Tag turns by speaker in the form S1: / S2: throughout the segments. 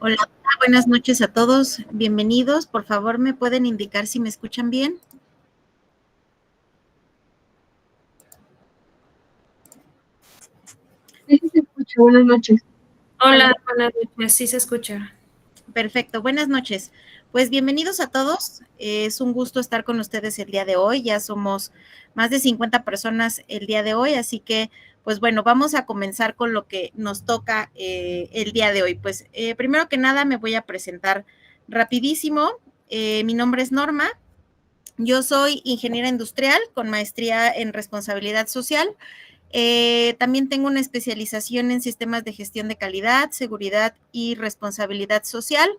S1: Hola, buenas noches a todos, bienvenidos. Por favor, ¿me pueden indicar si me escuchan bien?
S2: Sí, sí se escucha. Buenas noches.
S3: Hola, buenas noches. Sí se escucha.
S1: Perfecto, buenas noches. Pues bienvenidos a todos. Es un gusto estar con ustedes el día de hoy. Ya somos más de 50 personas el día de hoy, así que, pues bueno, vamos a comenzar con lo que nos toca el día de hoy. Pues primero que nada me voy a presentar rapidísimo. Mi nombre es Norma. Yo soy ingeniera industrial con maestría en responsabilidad social. También tengo una especialización en sistemas de gestión de calidad, seguridad y responsabilidad social.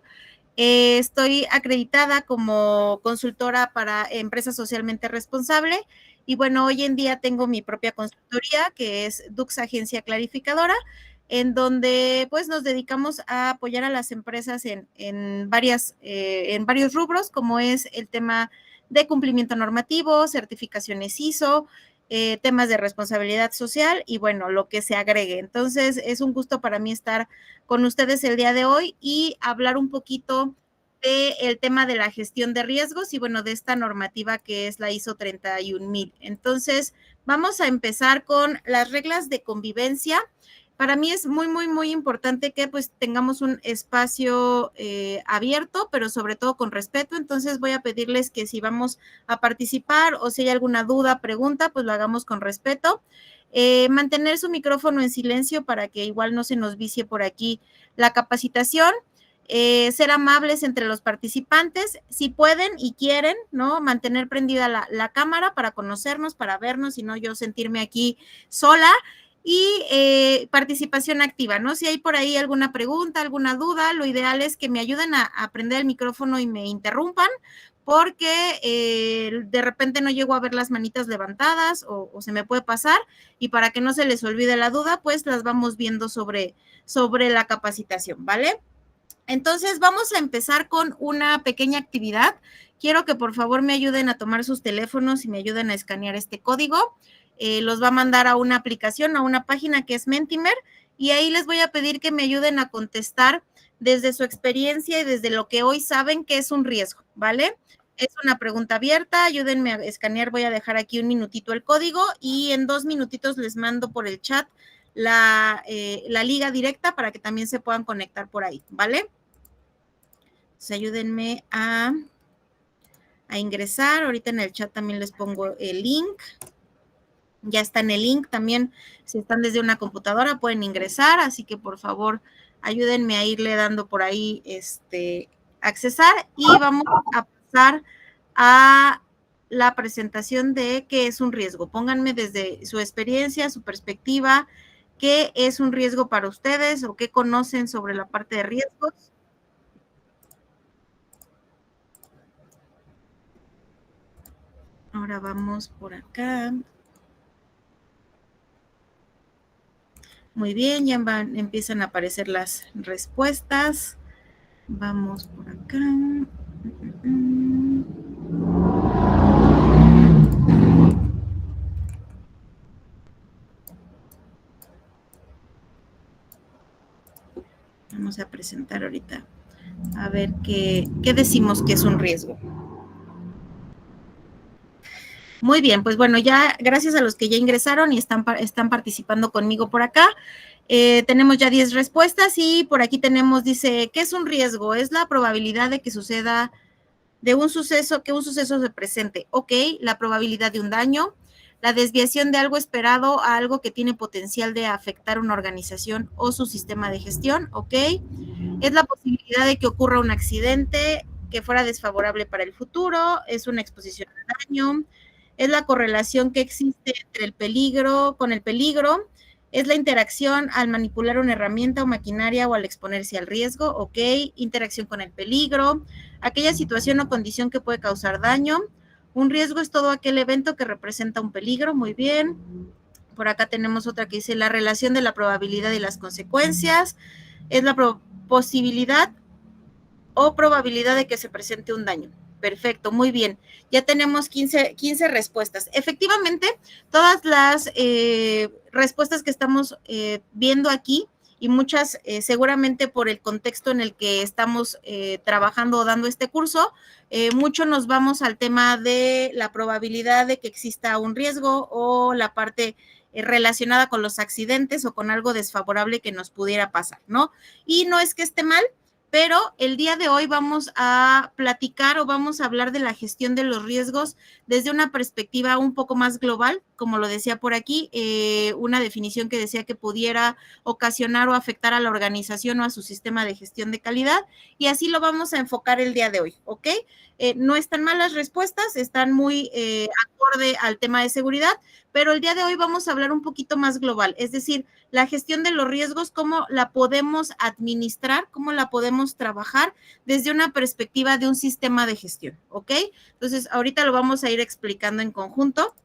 S1: Estoy acreditada como consultora para empresa socialmente responsable y bueno, hoy en día tengo mi propia consultoría que es Dux Agencia Clarificadora, en donde pues nos dedicamos a apoyar a las empresas en varios rubros, como es el tema de cumplimiento normativo, certificaciones ISO, temas de responsabilidad social y bueno, lo que se agregue. Entonces, es un gusto para mí estar con ustedes el día de hoy y hablar un poquito del tema de la gestión de riesgos y bueno, de esta normativa que es la ISO 31000. Entonces, vamos a empezar con las reglas de convivencia. Para mí es muy importante que pues tengamos un espacio abierto, pero sobre todo con respeto. Entonces voy a pedirles que si vamos a participar o si hay alguna duda, pregunta, pues lo hagamos con respeto. Mantener su micrófono en silencio para que igual no se nos vicie por aquí la capacitación. Ser amables entre los participantes, si pueden y quieren, ¿no? Mantener prendida la cámara para conocernos, para vernos y no yo sentirme aquí sola. Y participación activa, ¿no? Si hay por ahí alguna pregunta, alguna duda, lo ideal es que me ayuden a prender el micrófono y me interrumpan, porque de repente no llego a ver las manitas levantadas o se me puede pasar, y para que no se les olvide la duda, pues las vamos viendo sobre la capacitación, ¿vale? Entonces vamos a empezar con una pequeña actividad. Quiero que por favor me ayuden a tomar sus teléfonos y me ayuden a escanear este código. Los va a mandar a una aplicación, a una página que es Mentimer, y ahí les voy a pedir que me ayuden a contestar desde su experiencia y desde lo que hoy saben que es un riesgo, ¿vale? Es una pregunta abierta, ayúdenme a escanear, voy a dejar aquí un minutito el código y en 2 minutitos les mando por el chat la liga directa para que también se puedan conectar por ahí, ¿vale? Entonces, ayúdenme a ingresar. Ahorita en el chat también les pongo el link. Ya está en el link también. Si están desde una computadora pueden ingresar, así que por favor ayúdenme a irle dando por ahí accesar y vamos a pasar a la presentación de qué es un riesgo. Pónganme desde su experiencia, su perspectiva, qué es un riesgo para ustedes o qué conocen sobre la parte de riesgos. Ahora vamos por acá. Muy bien, ya empiezan a aparecer las respuestas. Vamos por acá. Vamos a presentar ahorita. A ver qué decimos que es un riesgo. Muy bien, pues bueno, ya gracias a los que ya ingresaron y están participando conmigo por acá. Tenemos ya 10 respuestas y por aquí tenemos, dice, ¿qué es un riesgo? Es la probabilidad de que suceda, que un suceso se presente. Ok, la probabilidad de un daño, la desviación de algo esperado a algo que tiene potencial de afectar una organización o su sistema de gestión. Ok, es la posibilidad de que ocurra un accidente que fuera desfavorable para el futuro, es una exposición al daño, es la correlación que existe entre el peligro con el peligro, es la interacción al manipular una herramienta o maquinaria o al exponerse al riesgo, ok, interacción con el peligro, aquella situación o condición que puede causar daño, un riesgo es todo aquel evento que representa un peligro, muy bien. Por acá tenemos otra que dice la relación de la probabilidad y las consecuencias, es la posibilidad o probabilidad de que se presente un daño. Perfecto, muy bien. Ya tenemos 15 respuestas. Efectivamente, todas las respuestas que estamos viendo aquí y muchas, seguramente por el contexto en el que estamos trabajando o dando este curso, mucho nos vamos al tema de la probabilidad de que exista un riesgo o la parte relacionada con los accidentes o con algo desfavorable que nos pudiera pasar, ¿no? Y no es que esté mal, pero el día de hoy vamos a platicar o vamos a hablar de la gestión de los riesgos desde una perspectiva un poco más global, como lo decía por aquí, una definición que decía que pudiera ocasionar o afectar a la organización o a su sistema de gestión de calidad, y así lo vamos a enfocar el día de hoy, ¿ok? No están malas respuestas, están muy acorde al tema de seguridad, pero el día de hoy vamos a hablar un poquito más global, es decir, la gestión de los riesgos, cómo la podemos administrar, cómo la podemos trabajar desde una perspectiva de un sistema de gestión, ¿ok? Entonces, ahorita lo vamos a ir explicando en conjunto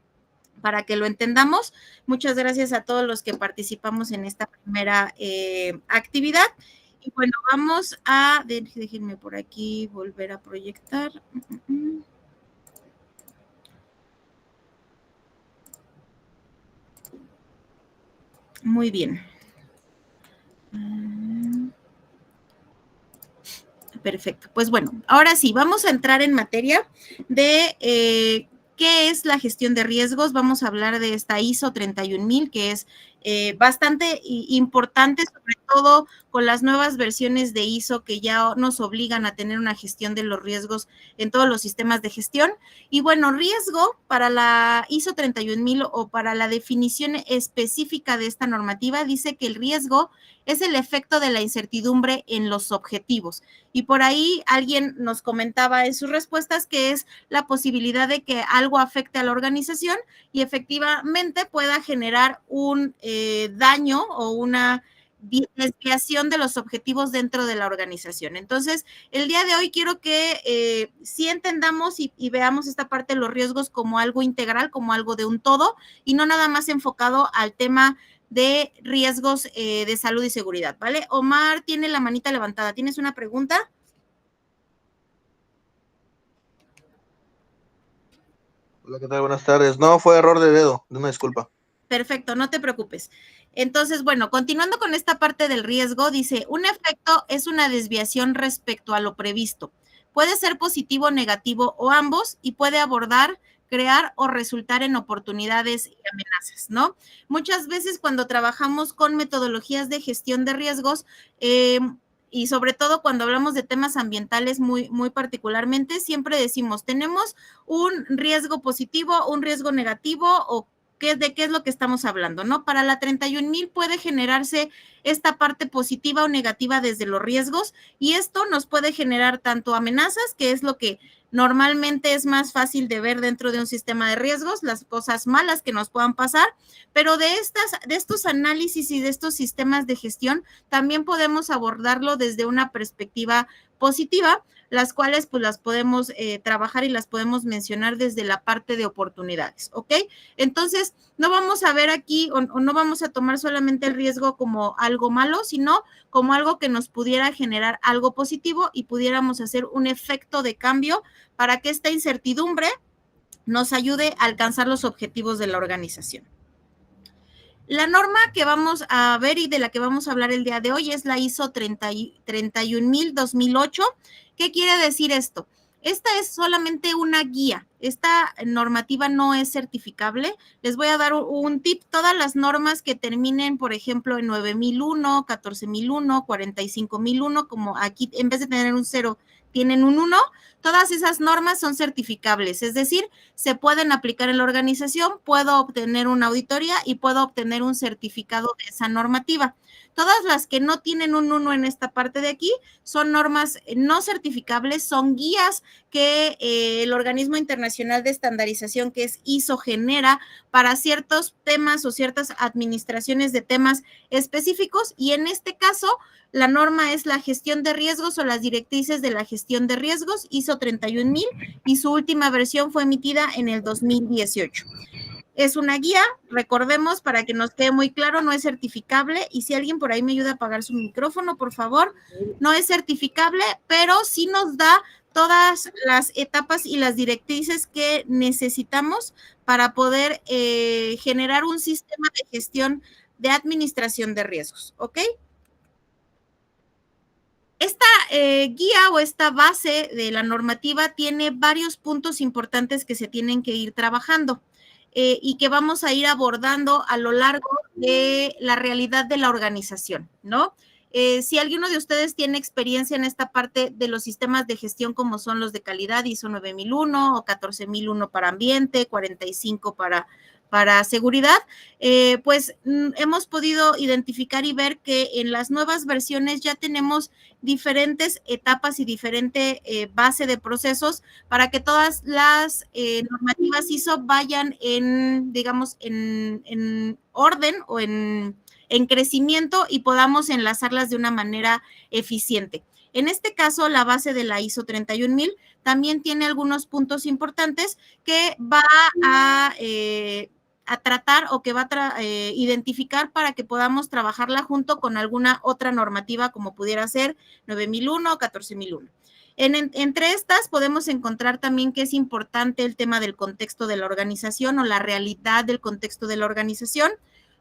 S1: para que lo entendamos. Muchas gracias a todos los que participamos en esta primera actividad. Y bueno, vamos a, déjenme por aquí volver a proyectar. Muy bien. Perfecto. Pues bueno, ahora sí, vamos a entrar en materia de qué es la gestión de riesgos. Vamos a hablar de esta ISO 31000, que es bastante importante, sobre todo con las nuevas versiones de ISO que ya nos obligan a tener una gestión de los riesgos en todos los sistemas de gestión. Y bueno, riesgo para la ISO 31000 o para la definición específica de esta normativa dice que el riesgo es el efecto de la incertidumbre en los objetivos. Y por ahí alguien nos comentaba en sus respuestas que es la posibilidad de que algo afecte a la organización y efectivamente pueda generar un daño o una desviación de los objetivos dentro de la organización. Entonces, el día de hoy quiero que sí entendamos y veamos esta parte de los riesgos como algo integral, como algo de un todo, y no nada más enfocado al tema de riesgos de salud y seguridad, ¿vale? Omar tiene la manita levantada. ¿Tienes una pregunta?
S4: Hola, ¿qué tal? Buenas tardes. No, fue error de dedo, una disculpa.
S1: Perfecto, no te preocupes. Entonces, bueno, continuando con esta parte del riesgo, dice, un efecto es una desviación respecto a lo previsto. Puede ser positivo, negativo o ambos y puede abordar, crear o resultar en oportunidades y amenazas, ¿no? Muchas veces cuando trabajamos con metodologías de gestión de riesgos, y sobre todo cuando hablamos de temas ambientales muy particularmente, siempre decimos, tenemos un riesgo positivo, un riesgo negativo o de qué es lo que estamos hablando, ¿no? Para la 31000 puede generarse esta parte positiva o negativa desde los riesgos y esto nos puede generar tanto amenazas, que es lo que normalmente es más fácil de ver dentro de un sistema de riesgos, las cosas malas que nos puedan pasar, pero de estos análisis y de estos sistemas de gestión también podemos abordarlo desde una perspectiva positiva, las cuales pues las podemos trabajar y las podemos mencionar desde la parte de oportunidades, ¿ok? Entonces, no vamos a ver aquí o no vamos a tomar solamente el riesgo como algo malo, sino como algo que nos pudiera generar algo positivo y pudiéramos hacer un efecto de cambio para que esta incertidumbre nos ayude a alcanzar los objetivos de la organización. La norma que vamos a ver y de la que vamos a hablar el día de hoy es la ISO 31000-2008. ¿Qué quiere decir esto? Esta es solamente una guía. Esta normativa no es certificable. Les voy a dar un tip. Todas las normas que terminen, por ejemplo, en 9001, 14001, 45001, como aquí en vez de tener un 0, tienen un 1, todas esas normas son certificables, es decir, se pueden aplicar en la organización, puedo obtener una auditoría y puedo obtener un certificado de esa normativa. Todas las que no tienen un 1 en esta parte de aquí son normas no certificables, son guías que el organismo internacional de estandarización, que es ISO, genera para ciertos temas o ciertas administraciones de temas específicos, y en este caso la norma es la gestión de riesgos o las directrices de la gestión de riesgos, ISO 31000, y su última versión fue emitida en el 2018. Es una guía, recordemos, para que nos quede muy claro, no es certificable, y si alguien por ahí me ayuda a apagar su micrófono, por favor, no es certificable, pero sí nos da todas las etapas y las directrices que necesitamos para poder generar un sistema de gestión de administración de riesgos, ¿ok? Esta guía o esta base de la normativa tiene varios puntos importantes que se tienen que ir trabajando y que vamos a ir abordando a lo largo de la realidad de la organización, ¿no? Si alguno de ustedes tiene experiencia en esta parte de los sistemas de gestión como son los de calidad ISO 9001 o 14001 para ambiente, 45 para seguridad, pues hemos podido identificar y ver que en las nuevas versiones ya tenemos diferentes etapas y diferente base de procesos para que todas las normativas ISO vayan en, digamos, en orden o en crecimiento y podamos enlazarlas de una manera eficiente. En este caso, la base de la ISO 31000 también tiene algunos puntos importantes que va a tratar o que va a identificar para que podamos trabajarla junto con alguna otra normativa como pudiera ser 9001 o 14001. Entre estas podemos encontrar también que es importante el tema del contexto de la organización o la realidad del contexto de la organización,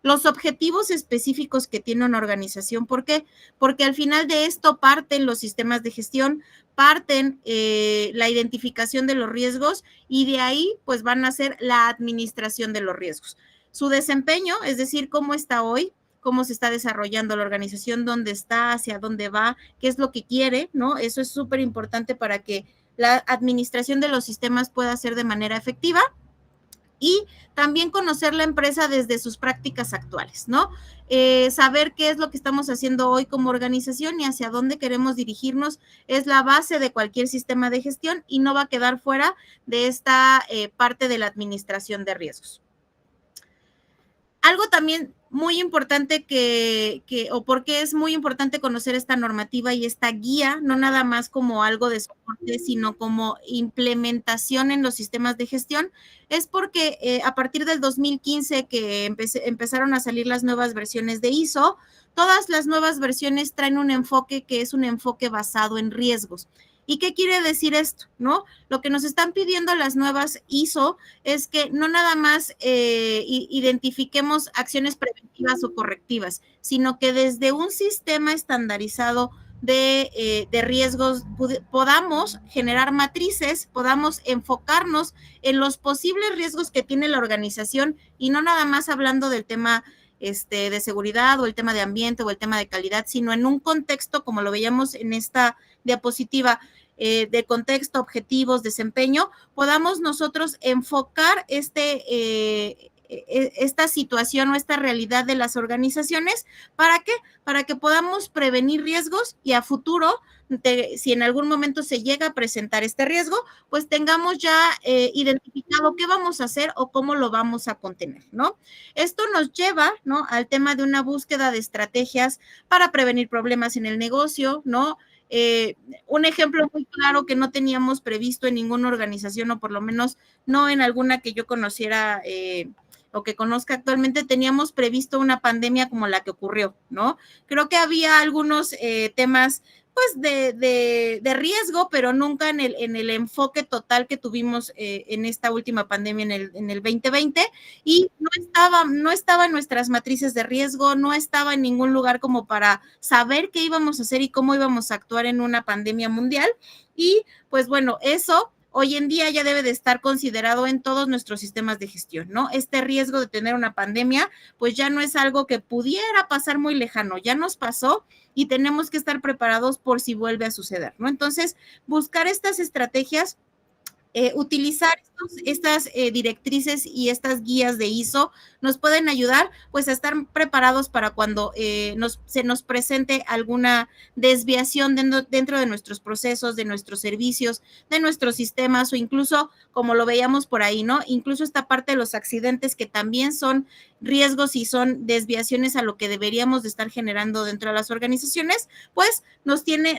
S1: los objetivos específicos que tiene una organización. ¿Por qué? Porque al final de esto parten los sistemas de gestión, parten la identificación de los riesgos y de ahí pues van a ser la administración de los riesgos. Su desempeño, es decir, cómo está hoy, cómo se está desarrollando la organización, dónde está, hacia dónde va, qué es lo que quiere, ¿no? Eso es súper importante para que la administración de los sistemas pueda ser de manera efectiva. Y también conocer la empresa desde sus prácticas actuales, ¿no? Saber qué es lo que estamos haciendo hoy como organización y hacia dónde queremos dirigirnos es la base de cualquier sistema de gestión y no va a quedar fuera de esta parte de la administración de riesgos. Algo también muy importante o porque es muy importante conocer esta normativa y esta guía, no nada más como algo de soporte, sino como implementación en los sistemas de gestión, es porque a partir del 2015 que empezaron a salir las nuevas versiones de ISO, todas las nuevas versiones traen un enfoque que es un enfoque basado en riesgos. ¿Y qué quiere decir esto? ¿No? Lo que nos están pidiendo las nuevas ISO es que no nada más identifiquemos acciones preventivas o correctivas, sino que desde un sistema estandarizado de riesgos podamos generar matrices, podamos enfocarnos en los posibles riesgos que tiene la organización y no nada más hablando del tema de seguridad o el tema de ambiente o el tema de calidad, sino en un contexto como lo veíamos en esta diapositiva, de contexto, objetivos, desempeño, podamos nosotros enfocar esta situación o esta realidad de las organizaciones. ¿Para qué? Para que podamos prevenir riesgos y a futuro, si en algún momento se llega a presentar este riesgo, pues tengamos ya identificado qué vamos a hacer o cómo lo vamos a contener, ¿no? Esto nos lleva, ¿no?, al tema de una búsqueda de estrategias para prevenir problemas en el negocio, ¿no? Un ejemplo muy claro que no teníamos previsto en ninguna organización, o por lo menos no en alguna que yo conociera o que conozca actualmente, teníamos previsto una pandemia como la que ocurrió, ¿no? Creo que había algunos temas pues de riesgo, pero nunca en el enfoque total que tuvimos en esta última pandemia en el 2020, y no estaba en nuestras matrices de riesgo, no estaba en ningún lugar como para saber qué íbamos a hacer y cómo íbamos a actuar en una pandemia mundial. Y pues bueno, eso hoy en día ya debe de estar considerado en todos nuestros sistemas de gestión, ¿no? Este riesgo de tener una pandemia, pues ya no es algo que pudiera pasar muy lejano, ya nos pasó y tenemos que estar preparados por si vuelve a suceder, ¿no? Entonces, buscar estas estrategias, utilizar estas directrices y estas guías de ISO nos pueden ayudar pues a estar preparados para cuando se nos presente alguna desviación dentro de nuestros procesos, de nuestros servicios, de nuestros sistemas, o incluso como lo veíamos por ahí, ¿no? Incluso esta parte de los accidentes, que también son riesgos y son desviaciones a lo que deberíamos de estar generando dentro de las organizaciones, pues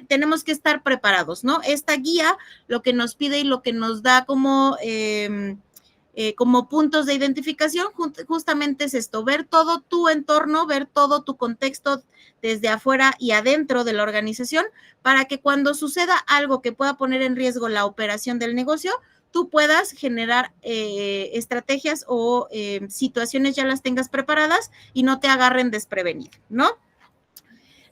S1: tenemos que estar preparados, ¿no? Esta guía lo que nos pide y lo que nos da como puntos de identificación justamente es esto: ver todo tu entorno, ver todo tu contexto desde afuera y adentro de la organización, para que cuando suceda algo que pueda poner en riesgo la operación del negocio, tú puedas generar estrategias o situaciones, ya las tengas preparadas y no te agarren desprevenido, ¿no?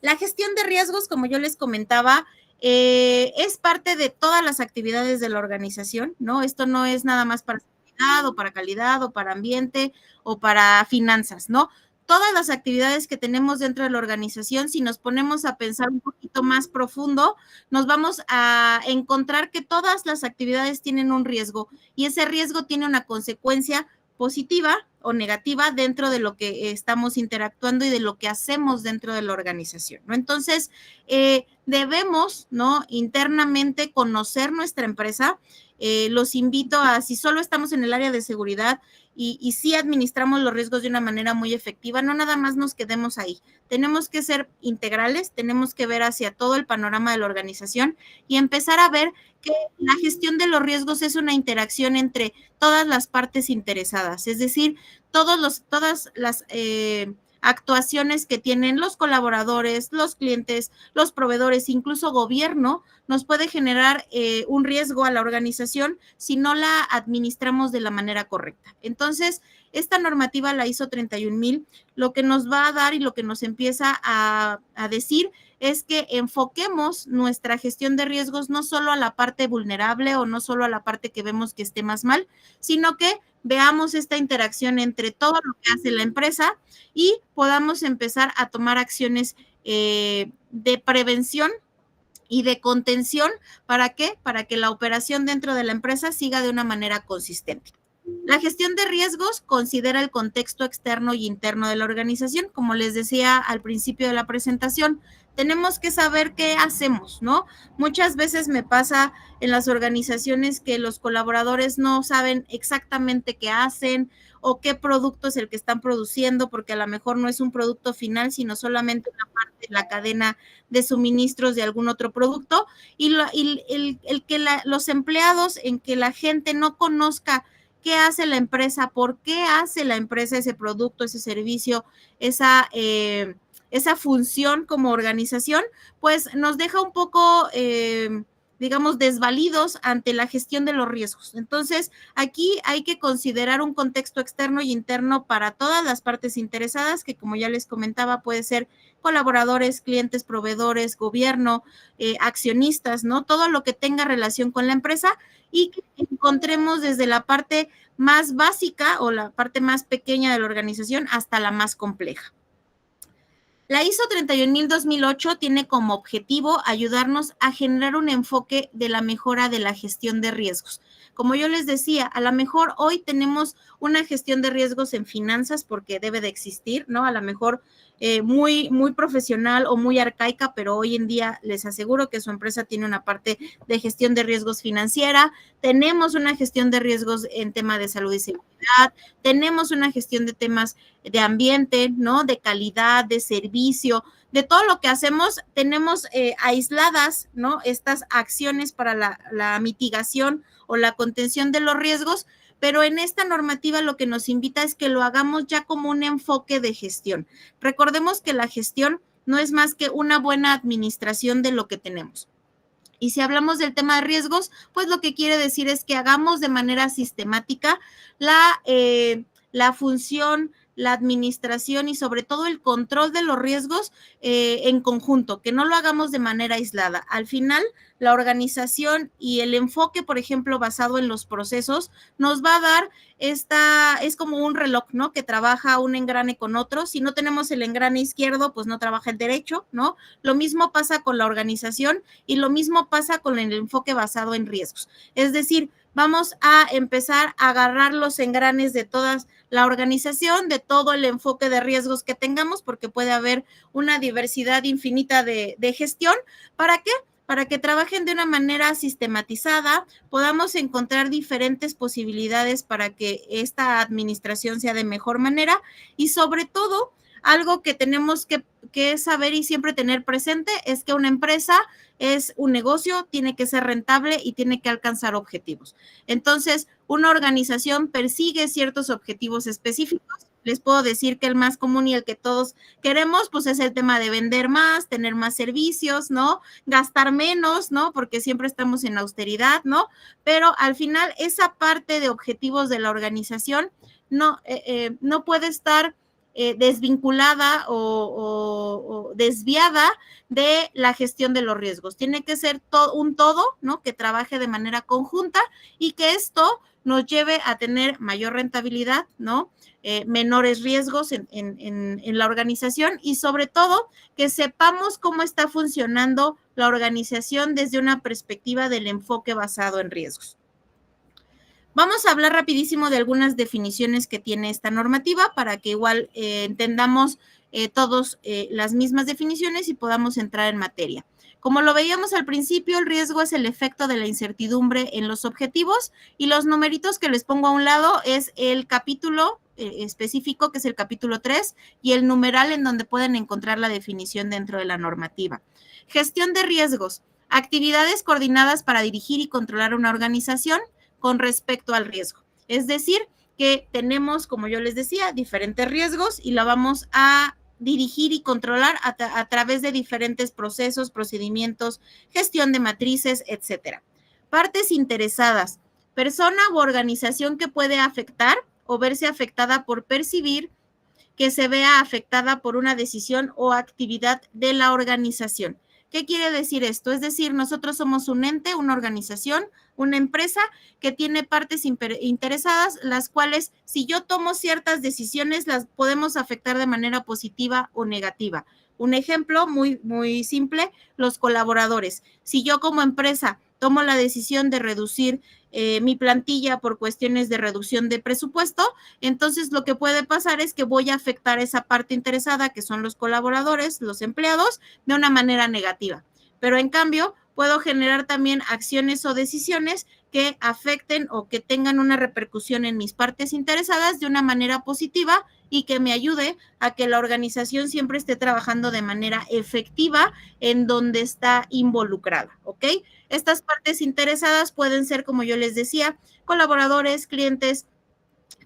S1: La gestión de riesgos, como yo les comentaba, es parte de todas las actividades de la organización, ¿no? Esto no es nada más para seguridad o para calidad o para ambiente o para finanzas, ¿no? Todas las actividades que tenemos dentro de la organización, si nos ponemos a pensar un poquito más profundo, nos vamos a encontrar que todas las actividades tienen un riesgo y ese riesgo tiene una consecuencia positiva o negativa dentro de lo que estamos interactuando y de lo que hacemos dentro de la organización, ¿no? Entonces, debemos, ¿no?, internamente conocer nuestra empresa. Los invito a, si solo estamos en el área de seguridad y sí administramos los riesgos de una manera muy efectiva, no nada más nos quedemos ahí. Tenemos que ser integrales, tenemos que ver hacia todo el panorama de la organización y empezar a ver que la gestión de los riesgos es una interacción entre todas las partes interesadas, es decir, todas las actuaciones que tienen los colaboradores, los clientes, los proveedores, incluso gobierno, nos puede generar un riesgo a la organización si no la administramos de la manera correcta. Entonces, esta normativa, la ISO 31000, lo que nos va a dar y lo que nos empieza a decir es que enfoquemos nuestra gestión de riesgos no solo a la parte vulnerable o no solo a la parte que vemos que esté más mal, sino que veamos esta interacción entre todo lo que hace la empresa y podamos empezar a tomar acciones de prevención y de contención. ¿Para qué? Para que la operación dentro de la empresa siga de una manera consistente. La gestión de riesgos considera el contexto externo y interno de la organización. Como les decía al principio de la presentación, tenemos que saber qué hacemos, ¿no? Muchas veces me pasa en las organizaciones que los colaboradores no saben exactamente qué hacen o qué producto es el que están produciendo, porque a lo mejor no es un producto final, sino solamente una parte de la cadena de suministros de algún otro producto. Y el que los empleados, en que la gente no conozca qué hace la empresa, por qué hace la empresa ese producto, ese servicio, esa función como organización, pues nos deja un poco, digamos, desvalidos ante la gestión de los riesgos. Entonces, aquí hay que considerar un contexto externo y interno para todas las partes interesadas, que como ya les comentaba, puede ser colaboradores, clientes, proveedores, gobierno, accionistas, ¿no? Todo lo que tenga relación con la empresa y que encontremos desde la parte más básica o la parte más pequeña de la organización hasta la más compleja. La ISO 31000-2008 tiene como objetivo ayudarnos a generar un enfoque de la mejora de la gestión de riesgos. Como yo les decía, a lo mejor hoy tenemos una gestión de riesgos en finanzas porque debe de existir, ¿no? A lo mejor muy profesional o muy arcaica, pero hoy en día les aseguro que su empresa tiene una parte de gestión de riesgos financiera, tenemos una gestión de riesgos en tema de salud y seguridad, tenemos una gestión de temas de ambiente, ¿no? De calidad, de servicio, de todo lo que hacemos, tenemos aisladas, ¿no? Estas acciones para la mitigación o la contención de los riesgos, pero en esta normativa lo que nos invita es que lo hagamos ya como un enfoque de gestión. Recordemos que la gestión no es más que una buena administración de lo que tenemos. Y si hablamos del tema de riesgos, pues lo que quiere decir es que hagamos de manera sistemática la función, la administración y sobre todo el control de los riesgos en conjunto, que no lo hagamos de manera aislada. Al final, la organización y el enfoque, por ejemplo, basado en los procesos, nos va a dar es como un reloj, ¿no? Que trabaja un engrane con otro. Si no tenemos el engrane izquierdo, pues no trabaja el derecho, ¿no? Lo mismo pasa con la organización y lo mismo pasa con el enfoque basado en riesgos. Es decir, vamos a empezar a agarrar los engranes de toda la organización, de todo el enfoque de riesgos que tengamos, porque puede haber una diversidad infinita de gestión. ¿Para qué? Para que trabajen de una manera sistematizada, podamos encontrar diferentes posibilidades para que esta administración sea de mejor manera y sobre todo, algo que tenemos que saber y siempre tener presente es que una empresa es un negocio, tiene que ser rentable y tiene que alcanzar objetivos. Entonces, una organización persigue ciertos objetivos específicos. Les puedo decir que el más común y el que todos queremos, pues es el tema de vender más, tener más servicios, ¿no? Gastar menos, ¿no? Porque siempre estamos en austeridad, ¿no? Pero al final, esa parte de objetivos de la organización no puede estar desvinculada o desviada de la gestión de los riesgos. Tiene que ser un todo, ¿no? Que trabaje de manera conjunta y que esto nos lleve a tener mayor rentabilidad, ¿no? Menores riesgos en la organización y sobre todo que sepamos cómo está funcionando la organización desde una perspectiva del enfoque basado en riesgos. Vamos a hablar rapidísimo de algunas definiciones que tiene esta normativa para que igual entendamos todos las mismas definiciones y podamos entrar en materia. Como lo veíamos al principio, el riesgo es el efecto de la incertidumbre en los objetivos y los numeritos que les pongo a un lado es el capítulo específico, que es el capítulo 3, y el numeral en donde pueden encontrar la definición dentro de la normativa. Gestión de riesgos, actividades coordinadas para dirigir y controlar una organización con respecto al riesgo. Es decir, que tenemos, como yo les decía, diferentes riesgos y la vamos a dirigir y controlar a través de diferentes procesos, procedimientos, gestión de matrices, etcétera. Partes interesadas, persona u organización que puede afectar o verse afectada por percibir que se vea afectada por una decisión o actividad de la organización. ¿Qué quiere decir esto? Es decir, nosotros somos un ente, una organización, una empresa que tiene partes interesadas, las cuales si yo tomo ciertas decisiones las podemos afectar de manera positiva o negativa. Un ejemplo muy, muy simple, los colaboradores. Si yo como empresa tomo la decisión de reducir mi plantilla por cuestiones de reducción de presupuesto, entonces lo que puede pasar es que voy a afectar esa parte interesada, que son los colaboradores, los empleados, de una manera negativa. Pero en cambio, puedo generar también acciones o decisiones que afecten o que tengan una repercusión en mis partes interesadas de una manera positiva y que me ayude a que la organización siempre esté trabajando de manera efectiva en donde está involucrada, ¿ok? Estas partes interesadas pueden ser, como yo les decía, colaboradores, clientes,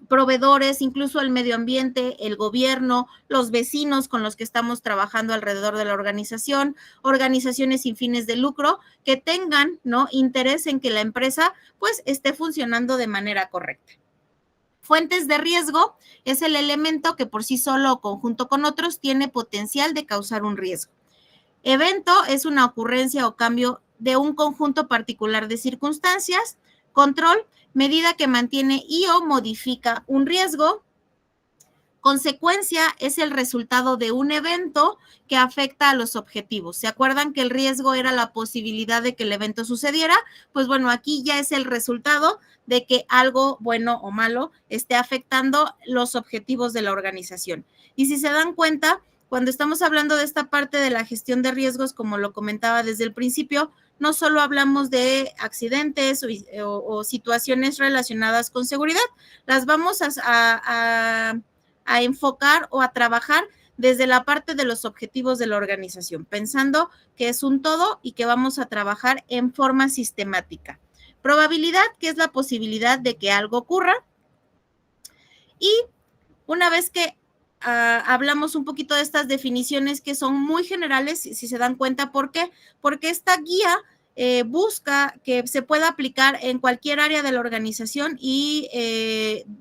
S1: proveedores, incluso el medio ambiente, el gobierno, los vecinos con los que estamos trabajando alrededor de la organización, organizaciones sin fines de lucro que tengan, ¿no?, interés en que la empresa pues esté funcionando de manera correcta. Fuentes de riesgo es el elemento que por sí solo o conjunto con otros tiene potencial de causar un riesgo. Evento es una ocurrencia o cambio de un conjunto particular de circunstancias. Control, medida que mantiene y o modifica un riesgo. Consecuencia es el resultado de un evento que afecta a los objetivos. ¿Se acuerdan que el riesgo era la posibilidad de que el evento sucediera? Pues bueno, aquí ya es el resultado de que algo bueno o malo esté afectando los objetivos de la organización. Y si se dan cuenta, cuando estamos hablando de esta parte de la gestión de riesgos, como lo comentaba desde el principio, no solo hablamos de accidentes o situaciones relacionadas con seguridad, las vamos a enfocar o a trabajar desde la parte de los objetivos de la organización, pensando que es un todo y que vamos a trabajar en forma sistemática. Probabilidad, que es la posibilidad de que algo ocurra. Y una vez que hablamos un poquito de estas definiciones que son muy generales, si se dan cuenta, ¿por qué? Porque esta guía busca que se pueda aplicar en cualquier área de la organización y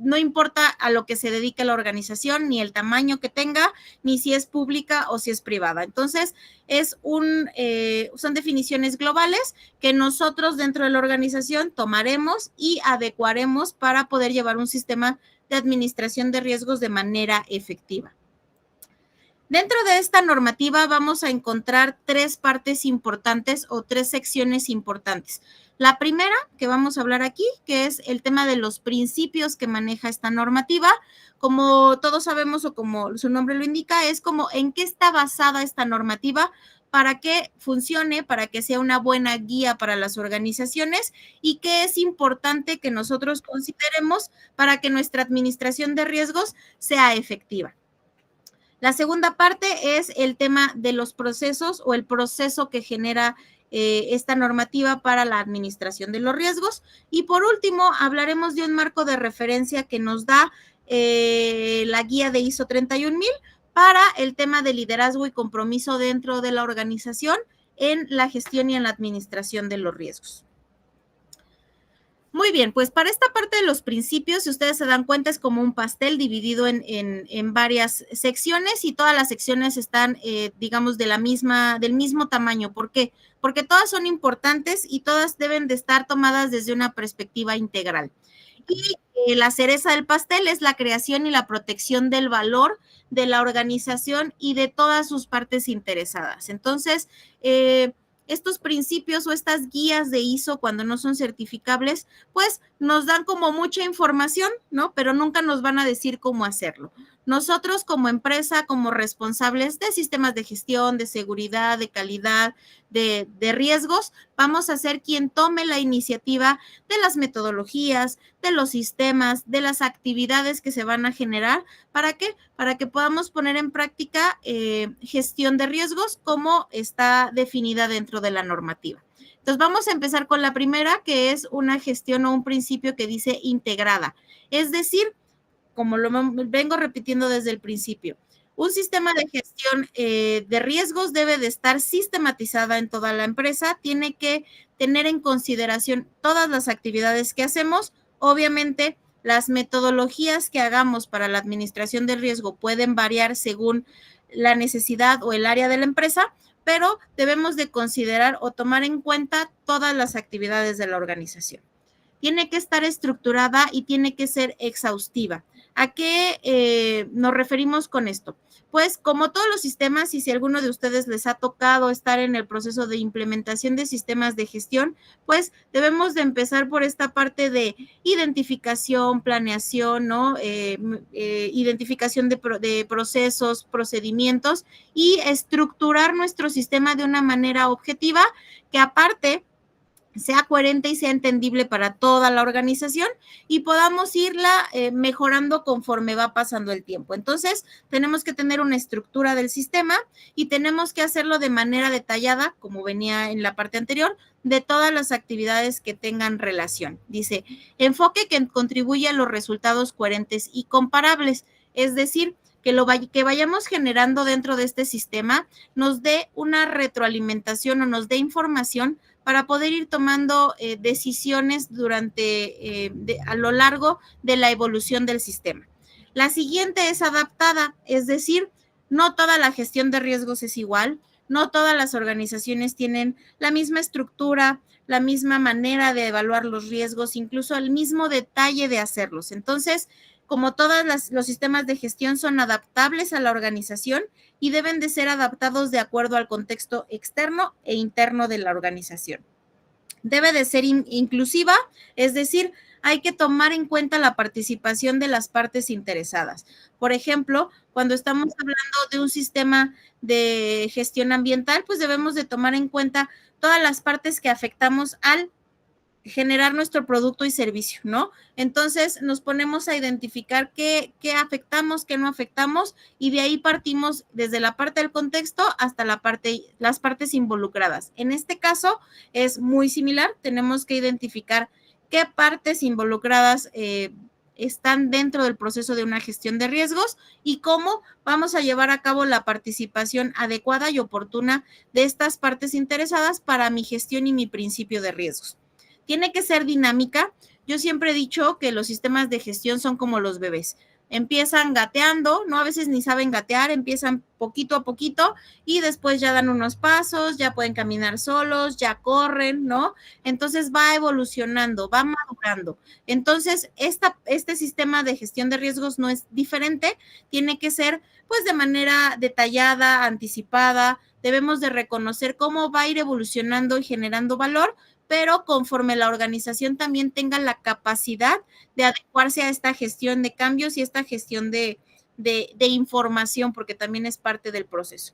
S1: no importa a lo que se dedique la organización, ni el tamaño que tenga, ni si es pública o si es privada. Entonces, son definiciones globales que nosotros dentro de la organización tomaremos y adecuaremos para poder llevar un sistema de administración de riesgos de manera efectiva. Dentro de esta normativa vamos a encontrar tres partes importantes o tres secciones importantes. La primera que vamos a hablar aquí, que es el tema de los principios que maneja esta normativa. Como todos sabemos o como su nombre lo indica, es como en qué está basada esta normativa para que funcione, para que sea una buena guía para las organizaciones y qué es importante que nosotros consideremos para que nuestra administración de riesgos sea efectiva. La segunda parte es el tema de los procesos o el proceso que genera esta normativa para la administración de los riesgos. Y por último, hablaremos de un marco de referencia que nos da la guía de ISO 31000 para el tema de liderazgo y compromiso dentro de la organización en la gestión y en la administración de los riesgos. Muy bien, pues para esta parte de los principios, si ustedes se dan cuenta, es como un pastel dividido en varias secciones y todas las secciones están, digamos, del mismo tamaño. ¿Por qué? Porque todas son importantes y todas deben de estar tomadas desde una perspectiva integral. Y la cereza del pastel es la creación y la protección del valor de la organización y de todas sus partes interesadas. Entonces, estos principios o estas guías de ISO cuando no son certificables, pues nos dan como mucha información, ¿no? Pero nunca nos van a decir cómo hacerlo. Nosotros como empresa, como responsables de sistemas de gestión, de seguridad, de calidad, de riesgos, vamos a ser quien tome la iniciativa de las metodologías, de los sistemas, de las actividades que se van a generar. ¿Para qué? Para que podamos poner en práctica gestión de riesgos como está definida dentro de la normativa. Entonces vamos a empezar con la primera, que es una gestión o un principio que dice integrada. Es decir, como lo vengo repitiendo desde el principio, un sistema de gestión de riesgos debe de estar sistematizada en toda la empresa, tiene que tener en consideración todas las actividades que hacemos. Obviamente, las metodologías que hagamos para la administración del riesgo pueden variar según la necesidad o el área de la empresa, pero debemos de considerar o tomar en cuenta todas las actividades de la organización. Tiene que estar estructurada y tiene que ser exhaustiva. ¿A qué nos referimos con esto? Pues como todos los sistemas, y si a alguno de ustedes les ha tocado estar en el proceso de implementación de sistemas de gestión, pues debemos de empezar por esta parte de identificación, planeación, ¿no? Identificación de procesos, procedimientos y estructurar nuestro sistema de una manera objetiva que aparte sea coherente y sea entendible para toda la organización y podamos irla mejorando conforme va pasando el tiempo. Entonces, tenemos que tener una estructura del sistema y tenemos que hacerlo de manera detallada, como venía en la parte anterior, de todas las actividades que tengan relación. Dice, enfoque que contribuye a los resultados coherentes y comparables, es decir, que vayamos generando dentro de este sistema nos dé una retroalimentación o nos dé información para poder ir tomando decisiones a lo largo de la evolución del sistema. La siguiente es adaptada, es decir, no toda la gestión de riesgos es igual, no todas las organizaciones tienen la misma estructura, la misma manera de evaluar los riesgos, incluso el mismo detalle de hacerlos. Entonces, como todos los sistemas de gestión son adaptables a la organización y deben de ser adaptados de acuerdo al contexto externo e interno de la organización. Debe de ser inclusiva, es decir, hay que tomar en cuenta la participación de las partes interesadas. Por ejemplo, cuando estamos hablando de un sistema de gestión ambiental, pues debemos de tomar en cuenta todas las partes que afectamos al generar nuestro producto y servicio, ¿no? Entonces nos ponemos a identificar qué afectamos, qué no afectamos y de ahí partimos desde la parte del contexto hasta las partes involucradas. En este caso es muy similar, tenemos que identificar qué partes involucradas están dentro del proceso de una gestión de riesgos y cómo vamos a llevar a cabo la participación adecuada y oportuna de estas partes interesadas para mi gestión y mi principio de riesgos. Tiene que ser dinámica. Yo siempre he dicho que los sistemas de gestión son como los bebés. Empiezan gateando, ¿no? A veces ni saben gatear, empiezan poquito a poquito y después ya dan unos pasos, ya pueden caminar solos, ya corren, ¿no? Entonces va evolucionando, va madurando. Entonces, este sistema de gestión de riesgos no es diferente, tiene que ser pues de manera detallada, anticipada. Debemos de reconocer cómo va a ir evolucionando y generando valor, pero conforme la organización también tenga la capacidad de adecuarse a esta gestión de cambios y esta gestión de información, porque también es parte del proceso.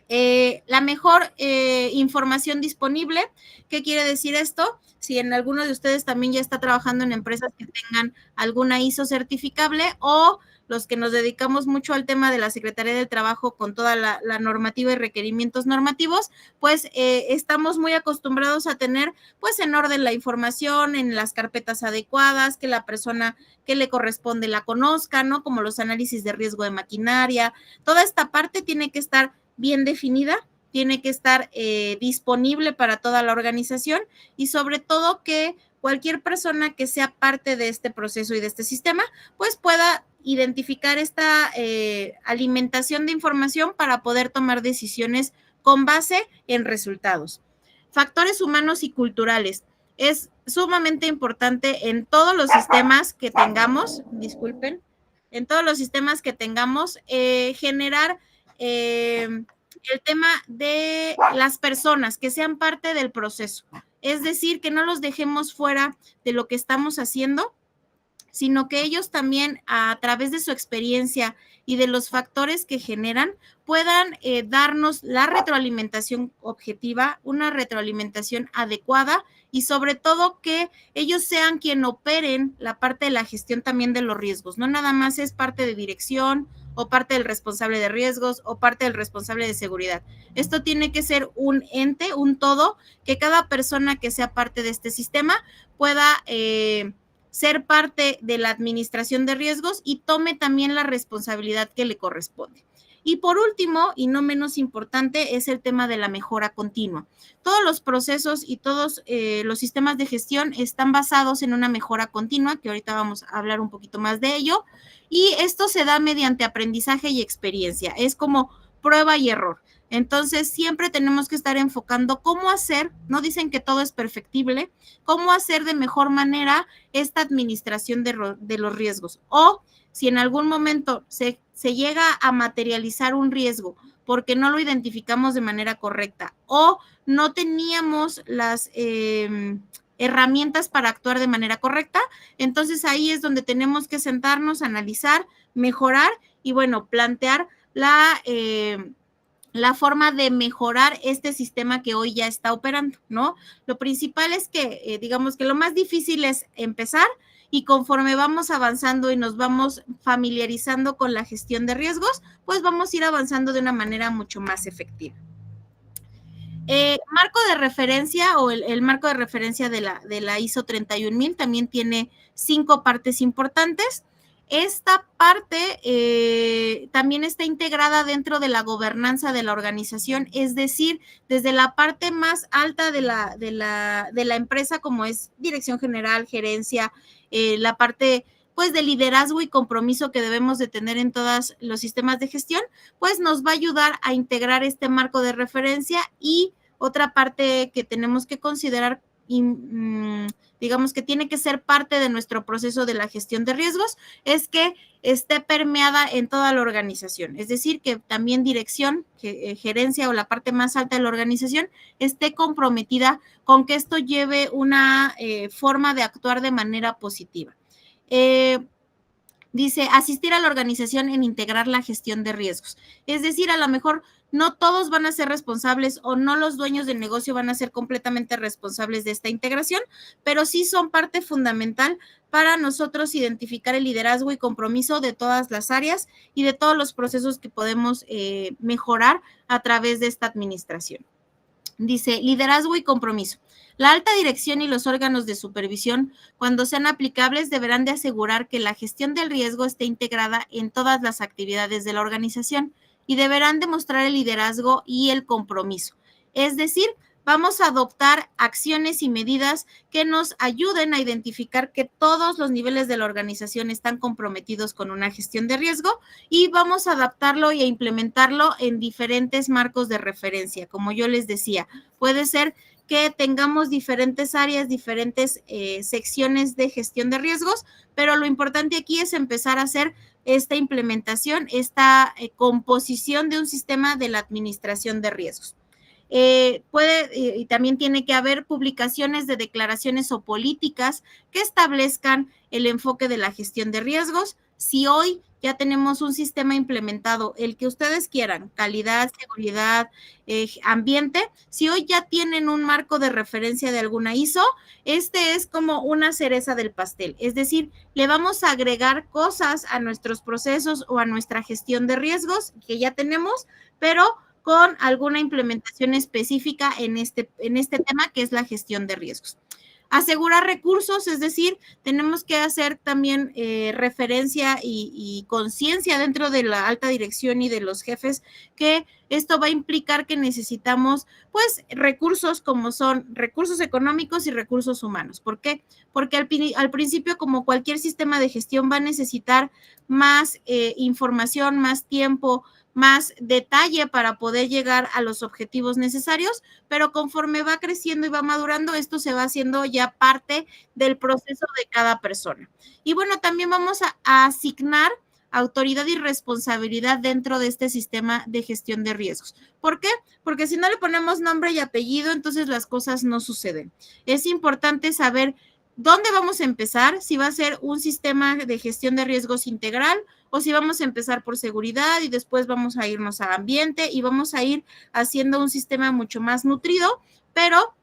S1: La mejor información disponible. ¿Qué quiere decir esto? Si en alguno de ustedes también ya está trabajando en empresas que tengan alguna ISO certificable o los que nos dedicamos mucho al tema de la Secretaría del Trabajo con toda la normativa y requerimientos normativos, pues estamos muy acostumbrados a tener pues en orden la información en las carpetas adecuadas, que la persona que le corresponde la conozca, ¿no? Como los análisis de riesgo de maquinaria. Toda esta parte tiene que estar bien definida, tiene que estar disponible para toda la organización y sobre todo que cualquier persona que sea parte de este proceso y de este sistema, pues pueda identificar esta alimentación de información para poder tomar decisiones con base en resultados. Factores humanos y culturales. Es sumamente importante en todos los sistemas que tengamos, en todos los sistemas que tengamos, generar el tema de las personas que sean parte del proceso. Es decir, que no los dejemos fuera de lo que estamos haciendo, sino que ellos también, a través de su experiencia y de los factores que generan, puedan darnos la retroalimentación objetiva, una retroalimentación adecuada y sobre todo que ellos sean quien operen la parte de la gestión también de los riesgos. No nada más es parte de dirección o parte del responsable de riesgos o parte del responsable de seguridad. Esto tiene que ser un ente, un todo, que cada persona que sea parte de este sistema pueda ser parte de la administración de riesgos y tome también la responsabilidad que le corresponde. Y por último, y no menos importante, es el tema de la mejora continua. Todos los procesos y todos los sistemas de gestión están basados en una mejora continua, que ahorita vamos a hablar un poquito más de ello, y esto se da mediante aprendizaje y experiencia. Es como prueba y error. Entonces, siempre tenemos que estar enfocando cómo hacer, no dicen que todo es perfectible, cómo hacer de mejor manera esta administración de los riesgos. O si en algún momento se llega a materializar un riesgo porque no lo identificamos de manera correcta o no teníamos las herramientas para actuar de manera correcta, entonces ahí es donde tenemos que sentarnos, analizar, mejorar y, bueno, plantear la forma de mejorar este sistema que hoy ya está operando, ¿no? Lo principal es que, digamos que lo más difícil es empezar y conforme vamos avanzando y nos vamos familiarizando con la gestión de riesgos, pues vamos a ir avanzando de una manera mucho más efectiva. Marco de referencia o el marco de referencia de la ISO 31000 también tiene 5 partes importantes. Esta parte también está integrada dentro de la gobernanza de la organización, es decir, desde la parte más alta de la empresa, como es dirección general, gerencia, la parte pues de liderazgo y compromiso que debemos de tener en todos los sistemas de gestión, pues nos va a ayudar a integrar este marco de referencia. Y otra parte que tenemos que considerar, digamos que tiene que ser parte de nuestro proceso de la gestión de riesgos, es que esté permeada en toda la organización, es decir, que también dirección, gerencia o la parte más alta de la organización esté comprometida con que esto lleve una forma de actuar de manera positiva. Dice, asistir a la organización en integrar la gestión de riesgos, es decir, a lo mejor no todos van a ser responsables o no los dueños del negocio van a ser completamente responsables de esta integración, pero sí son parte fundamental para nosotros identificar el liderazgo y compromiso de todas las áreas y de todos los procesos que podemos mejorar a través de esta administración. Dice, liderazgo y compromiso. La alta dirección y los órganos de supervisión, cuando sean aplicables, deberán de asegurar que la gestión del riesgo esté integrada en todas las actividades de la organización y deberán demostrar el liderazgo y el compromiso. Es decir, vamos a adoptar acciones y medidas que nos ayuden a identificar que todos los niveles de la organización están comprometidos con una gestión de riesgo y vamos a adaptarlo y a implementarlo en diferentes marcos de referencia. Como yo les decía, puede ser que tengamos diferentes áreas, diferentes secciones de gestión de riesgos, pero lo importante aquí es empezar a hacer esta implementación, esta composición de un sistema de la administración de riesgos. Y también tiene que haber publicaciones de declaraciones o políticas que establezcan el enfoque de la gestión de riesgos. Si hoy ya tenemos un sistema implementado, el que ustedes quieran, calidad, seguridad, ambiente, si hoy ya tienen un marco de referencia de alguna ISO, este es como una cereza del pastel, es decir, le vamos a agregar cosas a nuestros procesos o a nuestra gestión de riesgos que ya tenemos, pero con alguna implementación específica en este tema que es la gestión de riesgos. Asegurar recursos, es decir, tenemos que hacer también referencia y conciencia dentro de la alta dirección y de los jefes que esto va a implicar que necesitamos, pues, recursos como son recursos económicos y recursos humanos. ¿Por qué? Porque al principio, como cualquier sistema de gestión, va a necesitar más información, más tiempo, más detalle para poder llegar a los objetivos necesarios, pero conforme va creciendo y va madurando, esto se va haciendo ya parte del proceso de cada persona. Y bueno, también vamos a asignar autoridad y responsabilidad dentro de este sistema de gestión de riesgos. ¿Por qué? Porque si no le ponemos nombre y apellido, entonces las cosas no suceden. Es importante saber dónde vamos a empezar, si va a ser un sistema de gestión de riesgos integral o si vamos a empezar por seguridad y después vamos a irnos a ambiente y vamos a ir haciendo un sistema mucho más nutrido, pero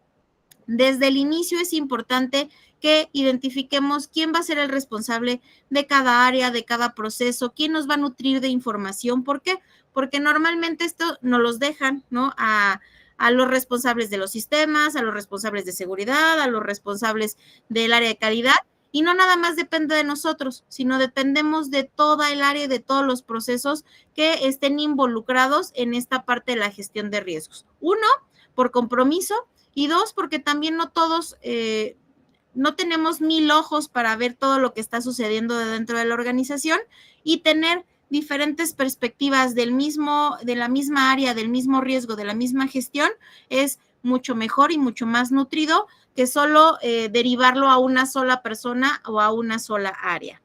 S1: desde el inicio es importante que identifiquemos quién va a ser el responsable de cada área, de cada proceso, quién nos va a nutrir de información. ¿Por qué? Porque normalmente esto nos los dejan, ¿no? A los responsables de los sistemas, a los responsables de seguridad, a los responsables del área de calidad, y no nada más depende de nosotros, sino dependemos de toda el área, de todos los procesos que estén involucrados en esta parte de la gestión de riesgos. Uno, por compromiso, y dos, porque también no todos, no tenemos 1000 ojos para ver todo lo que está sucediendo dentro de la organización y tener diferentes perspectivas de la misma área, del mismo riesgo, de la misma gestión, es mucho mejor y mucho más nutrido que solo derivarlo a una sola persona o a una sola área.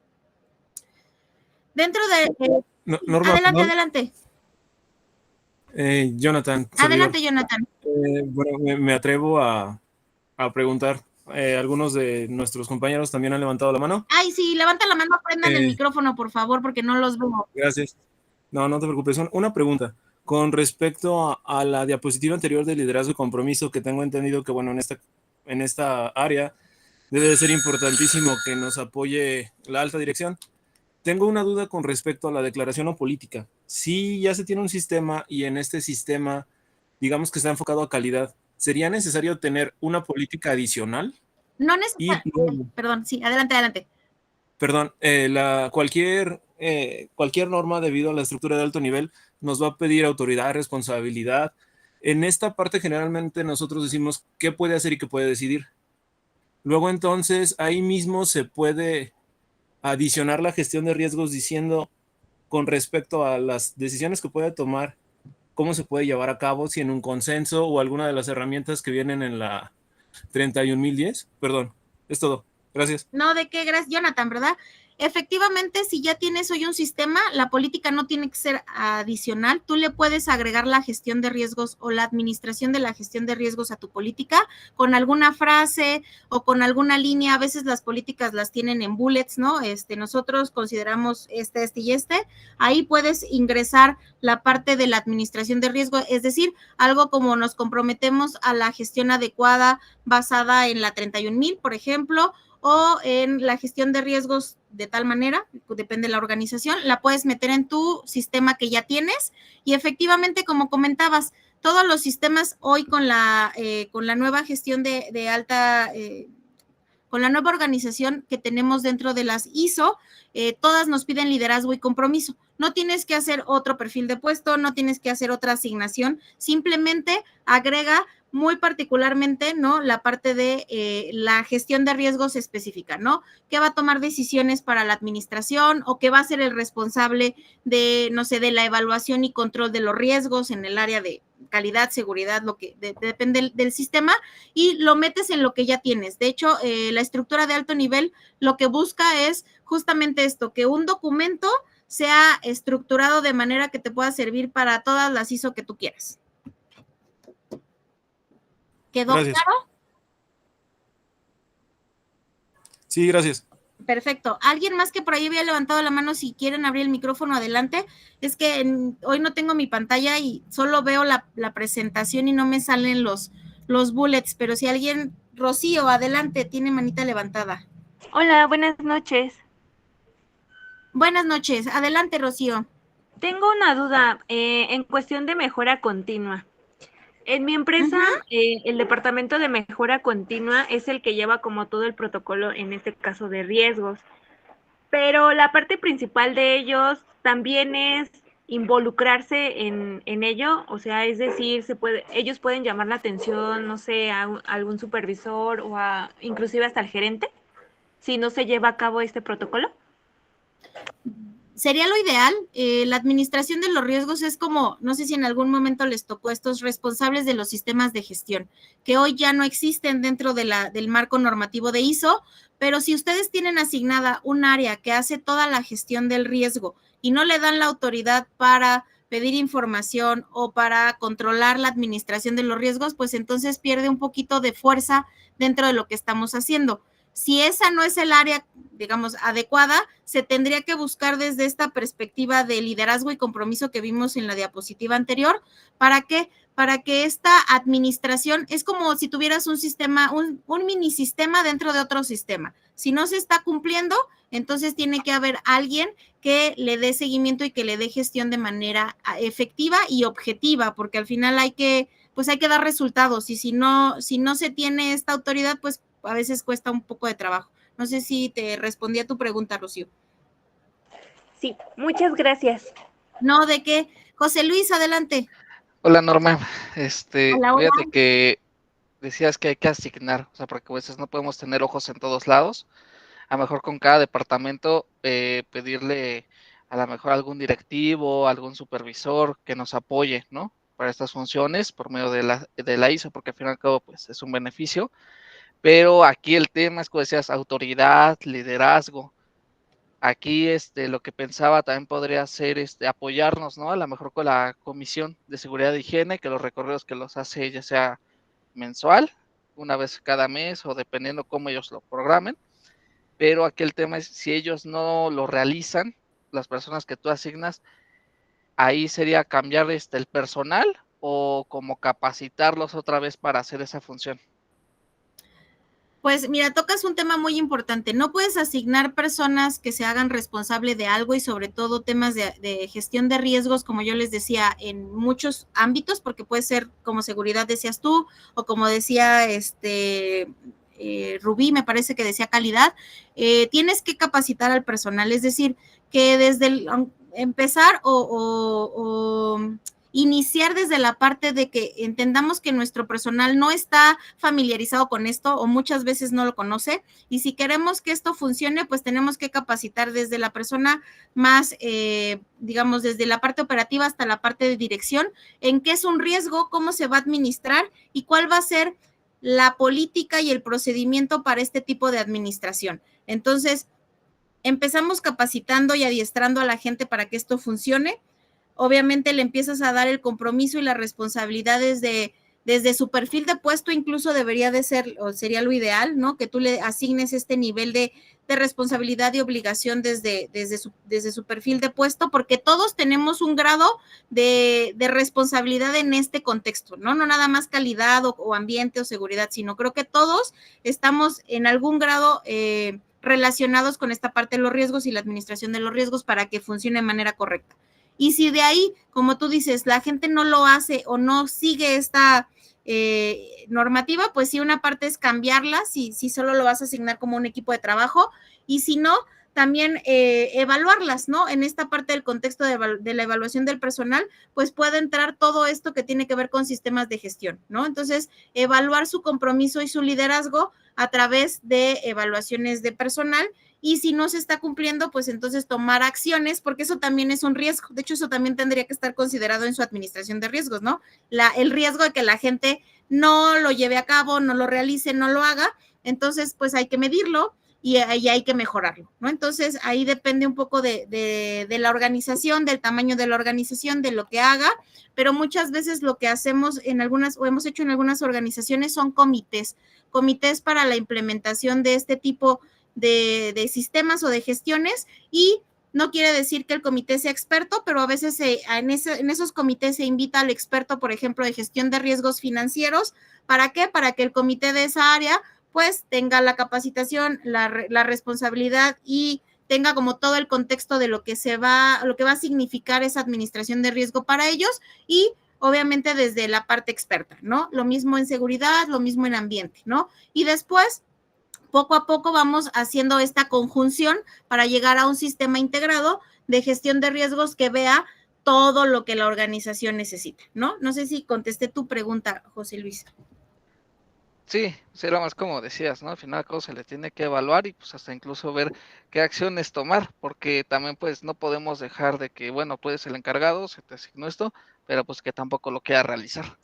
S1: Dentro de...
S5: Norma,
S1: adelante.
S5: Jonathan.
S1: Adelante, Jonathan.
S5: Bueno, me atrevo a preguntar. Algunos de nuestros compañeros también han levantado la mano.
S1: Ay, sí, levanta la mano, prendan el micrófono, por favor, porque no los veo.
S5: Gracias. No te preocupes. Una pregunta. Con respecto a la diapositiva anterior de liderazgo y compromiso, que tengo entendido que, bueno, en esta área debe de ser importantísimo que nos apoye la alta dirección. Tengo una duda con respecto a la declaración o política. Si ya se tiene un sistema y en este sistema, digamos que está enfocado a calidad, ¿sería necesario tener una política adicional?
S1: No necesariamente. Perdón, sí, adelante.
S5: Perdón, cualquier norma debido a la estructura de alto nivel nos va a pedir autoridad, responsabilidad. En esta parte generalmente nosotros decimos qué puede hacer y qué puede decidir. Luego entonces ahí mismo se puede adicionar la gestión de riesgos diciendo con respecto a las decisiones que puede tomar, cómo se puede llevar a cabo, si en un consenso o alguna de las herramientas que vienen en la 31.010. Perdón, es todo. Gracias.
S1: No, ¿de qué? Gracias, Jonathan, ¿verdad? Efectivamente, si ya tienes hoy un sistema, la política no tiene que ser adicional. Tú le puedes agregar la gestión de riesgos o la administración de la gestión de riesgos a tu política con alguna frase o con alguna línea. A veces las políticas las tienen en bullets, ¿no? Nosotros consideramos este y este. Ahí puedes ingresar la parte de la administración de riesgo, es decir, algo como nos comprometemos a la gestión adecuada basada en la 31.000, por ejemplo, o en la gestión de riesgos de tal manera, depende de la organización, la puedes meter en tu sistema que ya tienes y efectivamente, como comentabas, todos los sistemas hoy con la nueva gestión de alta, con la nueva organización que tenemos dentro de las ISO, todas nos piden liderazgo y compromiso. No tienes que hacer otro perfil de puesto, no tienes que hacer otra asignación, simplemente agrega muy particularmente, ¿no? La parte de la gestión de riesgos específica, ¿no? ¿Qué va a tomar decisiones para la administración o qué va a ser el responsable de, no sé, de la evaluación y control de los riesgos en el área de calidad, seguridad, lo que depende del sistema y lo metes en lo que ya tienes. De hecho, la estructura de alto nivel lo que busca es justamente esto, que un documento sea estructurado de manera que te pueda servir para todas las ISO que tú quieras. ¿Quedó
S5: Gracias.
S1: claro?
S5: Sí, gracias.
S1: Perfecto. ¿Alguien más que por ahí había levantado la mano? Si quieren abrir el micrófono, adelante. Es que hoy no tengo mi pantalla y solo veo la presentación y no me salen los bullets, pero si alguien, Rocío, adelante, tiene manita levantada.
S6: Hola, buenas noches.
S1: Buenas noches. Adelante, Rocío.
S6: Tengo una duda en cuestión de mejora continua. En mi empresa, el departamento de mejora continua es el que lleva como todo el protocolo, en este caso de riesgos, pero la parte principal de ellos también es involucrarse en ello, o sea, es decir, ellos pueden llamar la atención, no sé, a algún supervisor o inclusive hasta el gerente, si no se lleva a cabo este protocolo.
S1: Sería lo ideal. La administración de los riesgos es como, no sé si en algún momento les tocó estos responsables de los sistemas de gestión, que hoy ya no existen dentro del marco normativo de ISO, pero si ustedes tienen asignada un área que hace toda la gestión del riesgo y no le dan la autoridad para pedir información o para controlar la administración de los riesgos, pues entonces pierde un poquito de fuerza dentro de lo que estamos haciendo. Si esa no es el área, digamos, adecuada, se tendría que buscar desde esta perspectiva de liderazgo y compromiso que vimos en la diapositiva anterior. ¿Para qué? Para que esta administración es como si tuvieras un sistema, un mini sistema dentro de otro sistema. Si no se está cumpliendo, entonces tiene que haber alguien que le dé seguimiento y que le dé gestión de manera efectiva y objetiva, porque al final hay que dar resultados, y si no se tiene esta autoridad, pues a veces cuesta un poco de trabajo. No sé si te respondí a tu pregunta, Rocío.
S6: Sí, muchas gracias.
S1: No, ¿de qué? José Luis, adelante.
S7: Hola, Norma.
S1: Hola.
S7: Fíjate que decías que hay que asignar, o sea, porque a veces no podemos tener ojos en todos lados. A lo mejor con cada departamento pedirle a lo mejor algún directivo, algún supervisor que nos apoye, ¿no? Para estas funciones por medio de la ISO, porque al fin y al cabo, pues es un beneficio. Pero aquí el tema es, como decías, autoridad, liderazgo. Aquí lo que pensaba también podría ser apoyarnos, ¿no? A lo mejor con la Comisión de Seguridad e Higiene, que los recorridos que los hace ya sea mensual, una vez cada mes o dependiendo cómo ellos lo programen. Pero aquí el tema es, si ellos no lo realizan, las personas que tú asignas, ahí sería cambiar el personal o como capacitarlos otra vez para hacer esa función.
S1: Pues mira, tocas un tema muy importante. No puedes asignar personas que se hagan responsable de algo, y sobre todo temas de gestión de riesgos, como yo les decía, en muchos ámbitos, porque puede ser como seguridad, decías tú, o como decía Rubí, me parece que decía calidad. Tienes que capacitar al personal, es decir, que desde empezar o iniciar desde la parte de que entendamos que nuestro personal no está familiarizado con esto o muchas veces no lo conoce, y si queremos que esto funcione, pues tenemos que capacitar desde la persona más, digamos, desde la parte operativa hasta la parte de dirección, en qué es un riesgo, cómo se va a administrar y cuál va a ser la política y el procedimiento para este tipo de administración. Entonces, empezamos capacitando y adiestrando a la gente para que esto funcione. Obviamente le empiezas a dar el compromiso y las responsabilidades desde su perfil de puesto, incluso debería de ser, o sería lo ideal, ¿no? Que tú le asignes este nivel de responsabilidad y obligación desde su perfil de puesto, porque todos tenemos un grado de responsabilidad en este contexto, ¿no? No nada más calidad o ambiente o seguridad, sino creo que todos estamos en algún grado relacionados con esta parte de los riesgos y la administración de los riesgos para que funcione de manera correcta. Y si de ahí, como tú dices, la gente no lo hace o no sigue esta normativa, pues sí, una parte es cambiarla, si solo lo vas a asignar como un equipo de trabajo, y si no, también evaluarlas, ¿no? En esta parte del contexto de la evaluación del personal, pues puede entrar todo esto que tiene que ver con sistemas de gestión, ¿no? Entonces, evaluar su compromiso y su liderazgo a través de evaluaciones de personal, y si no se está cumpliendo, pues entonces tomar acciones, porque eso también es un riesgo. De hecho, eso también tendría que estar considerado en su administración de riesgos, ¿no? El riesgo de que la gente no lo lleve a cabo, no lo realice, no lo haga, entonces pues hay que medirlo y hay que mejorarlo, ¿no? Entonces ahí depende un poco de la organización, del tamaño de la organización, de lo que haga, pero muchas veces lo que hacemos o hemos hecho en algunas organizaciones son comités para la implementación de este tipo de sistemas o de gestiones, y no quiere decir que el comité sea experto, pero a veces en esos comités se invita al experto, por ejemplo, de gestión de riesgos financieros. ¿Para qué? Para que el comité de esa área pues tenga la capacitación, la responsabilidad y tenga como todo el contexto de lo que va a significar esa administración de riesgo para ellos, y obviamente desde la parte experta, ¿no? Lo mismo en seguridad, lo mismo en ambiente, ¿no? Y después, poco a poco vamos haciendo esta conjunción para llegar a un sistema integrado de gestión de riesgos que vea todo lo que la organización necesita, ¿no? No sé si contesté tu pregunta, José Luis.
S7: Sí, será más como decías, ¿no? Al final cómo se le tiene que evaluar y pues hasta incluso ver qué acciones tomar, porque también pues no podemos dejar de que, bueno, tú eres el encargado, se te asignó esto, pero pues que tampoco lo quiera realizar.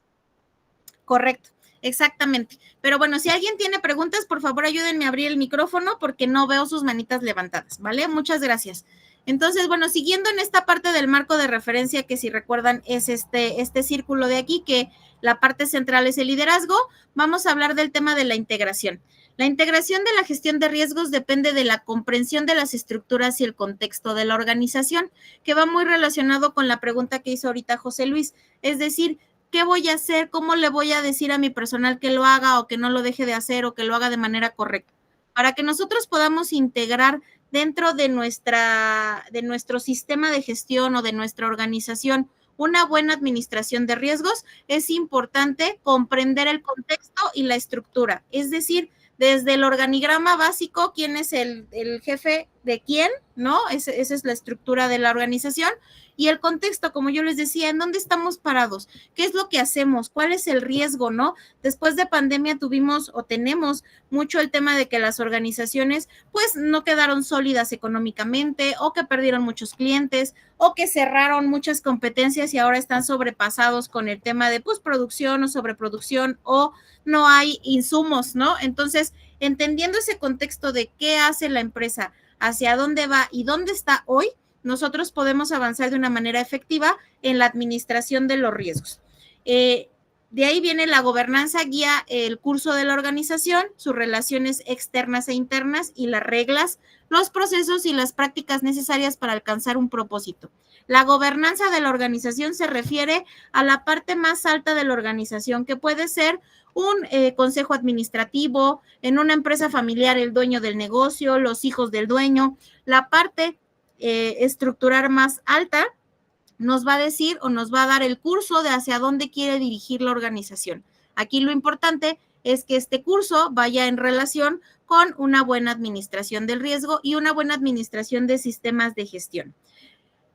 S1: Correcto, exactamente. Pero bueno, si alguien tiene preguntas, por favor ayúdenme a abrir el micrófono porque no veo sus manitas levantadas, ¿vale? Muchas gracias. Entonces, bueno, siguiendo en esta parte del marco de referencia, que si recuerdan es este círculo de aquí, que la parte central es el liderazgo, vamos a hablar del tema de la integración. La integración de la gestión de riesgos depende de la comprensión de las estructuras y el contexto de la organización, que va muy relacionado con la pregunta que hizo ahorita José Luis, es decir, ¿qué voy a hacer? ¿Cómo le voy a decir a mi personal que lo haga o que no lo deje de hacer o que lo haga de manera correcta? Para que nosotros podamos integrar dentro de nuestro sistema de gestión o de nuestra organización una buena administración de riesgos, es importante comprender el contexto y la estructura. Es decir, desde el organigrama básico, quién es el jefe de quién, ¿no? Esa es la estructura de la organización. Y el contexto, como yo les decía, ¿en dónde estamos parados? ¿Qué es lo que hacemos? ¿Cuál es el riesgo, no? Después de pandemia tuvimos o tenemos mucho el tema de que las organizaciones pues no quedaron sólidas económicamente o que perdieron muchos clientes o que cerraron muchas competencias y ahora están sobrepasados con el tema de pues producción o sobreproducción o no hay insumos, ¿no? Entonces, entendiendo ese contexto de qué hace la empresa, hacia dónde va y dónde está hoy, nosotros podemos avanzar de una manera efectiva en la administración de los riesgos. De ahí viene la gobernanza, guía el curso de la organización, sus relaciones externas e internas y las reglas, los procesos y las prácticas necesarias para alcanzar un propósito. La gobernanza de la organización se refiere a la parte más alta de la organización, que puede ser un consejo administrativo, en una empresa familiar el dueño del negocio, los hijos del dueño. La parte estructurar más alta nos va a decir o nos va a dar el curso de hacia dónde quiere dirigir la organización. Aquí lo importante es que este curso vaya en relación con una buena administración del riesgo y una buena administración de sistemas de gestión.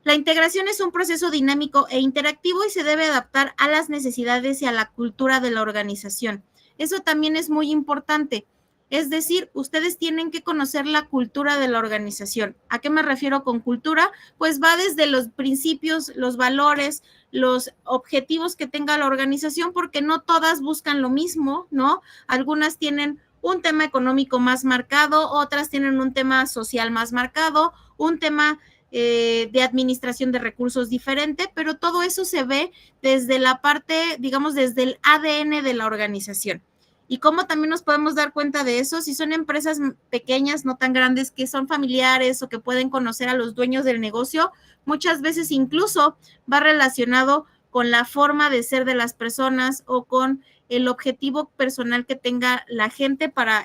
S1: La integración es un proceso dinámico e interactivo y se debe adaptar a las necesidades y a la cultura de la organización. Eso también es muy importante. Es decir, ustedes tienen que conocer la cultura de la organización. ¿A qué me refiero con cultura? Pues va desde los principios, los valores, los objetivos que tenga la organización, porque no todas buscan lo mismo, ¿no? Algunas tienen un tema económico más marcado, otras tienen un tema social más marcado, un tema de administración de recursos diferente, pero todo eso se ve desde la parte, digamos, desde el ADN de la organización. ¿Y cómo también nos podemos dar cuenta de eso? Si son empresas pequeñas, no tan grandes, que son familiares o que pueden conocer a los dueños del negocio, muchas veces incluso va relacionado con la forma de ser de las personas o con el objetivo personal que tenga la gente para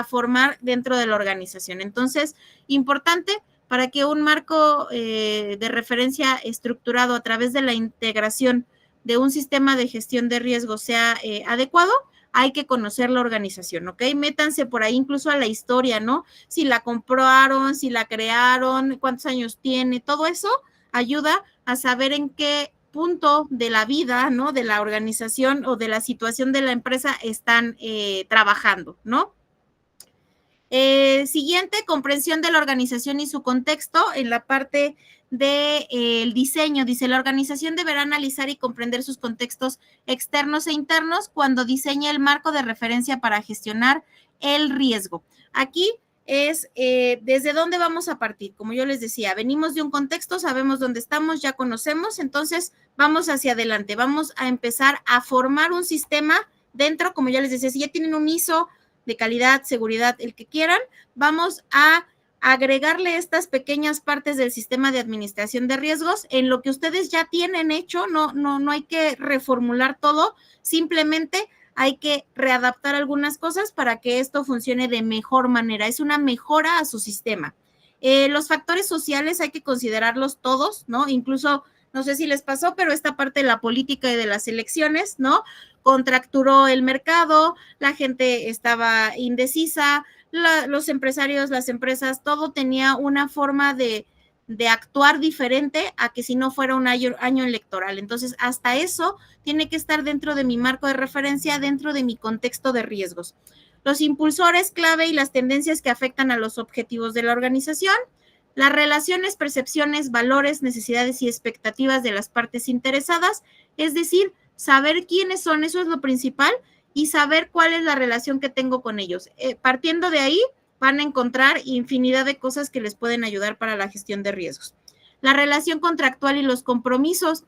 S1: formar dentro de la organización. Entonces, importante para que un marco de referencia estructurado a través de la integración de un sistema de gestión de riesgo sea adecuado, hay que conocer la organización, ¿ok? Métanse por ahí incluso a la historia, ¿no? Si la compraron, si la crearon, cuántos años tiene, todo eso ayuda a saber en qué punto de la vida, ¿no? De la organización o de la situación de la empresa están trabajando, ¿no? Siguiente, comprensión de la organización y su contexto en la parte del diseño. Dice, la organización deberá analizar y comprender sus contextos externos e internos cuando diseñe el marco de referencia para gestionar el riesgo. Aquí es desde dónde vamos a partir. Como yo les decía, venimos de un contexto, sabemos dónde estamos, ya conocemos, entonces vamos hacia adelante. Vamos a empezar a formar un sistema dentro, como ya les decía, si ya tienen un ISO de calidad, seguridad, el que quieran, vamos a agregarle estas pequeñas partes del sistema de administración de riesgos en lo que ustedes ya tienen hecho. No hay que reformular todo, simplemente hay que readaptar algunas cosas para que esto funcione de mejor manera. Es una mejora a su sistema. Los factores sociales hay que considerarlos todos, ¿no? Incluso no sé si les pasó, pero esta parte de la política y de las elecciones, ¿no? Contracturó el mercado, la gente estaba indecisa, los empresarios, las empresas, todo tenía una forma de actuar diferente a que si no fuera un año electoral. Entonces, hasta eso tiene que estar dentro de mi marco de referencia, dentro de mi contexto de riesgos. Los impulsores clave y las tendencias que afectan a los objetivos de la organización, las relaciones, percepciones, valores, necesidades y expectativas de las partes interesadas, es decir, saber quiénes son, eso es lo principal, y saber cuál es la relación que tengo con ellos. Partiendo de ahí, van a encontrar infinidad de cosas que les pueden ayudar para la gestión de riesgos. La relación contractual y los compromisos,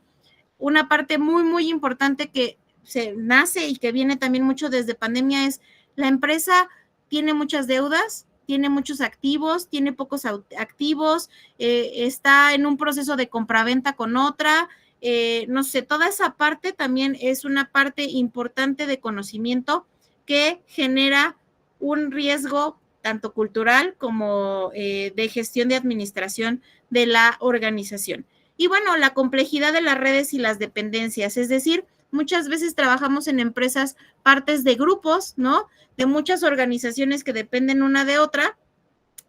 S1: una parte muy, muy importante que se nace y que viene también mucho desde pandemia es la empresa tiene muchas deudas, tiene muchos activos, tiene pocos activos, está en un proceso de compraventa con otra, no sé, toda esa parte también es una parte importante de conocimiento que genera un riesgo tanto cultural como de gestión de administración de la organización. Y bueno, la complejidad de las redes y las dependencias, es decir, muchas veces trabajamos en empresas, partes de grupos, ¿no? De muchas organizaciones que dependen una de otra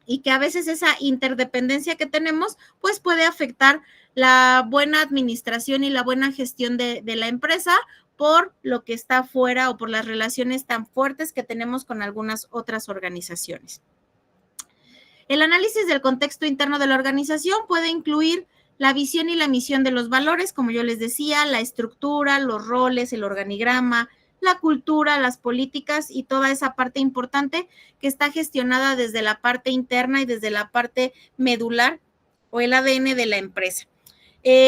S1: y que a veces esa interdependencia que tenemos, pues puede afectar la buena administración y la buena gestión de la empresa por lo que está fuera o por las relaciones tan fuertes que tenemos con algunas otras organizaciones. El análisis del contexto interno de la organización puede incluir la visión y la misión de los valores, como yo les decía, la estructura, los roles, el organigrama, la cultura, las políticas y toda esa parte importante que está gestionada desde la parte interna y desde la parte medular o el ADN de la empresa.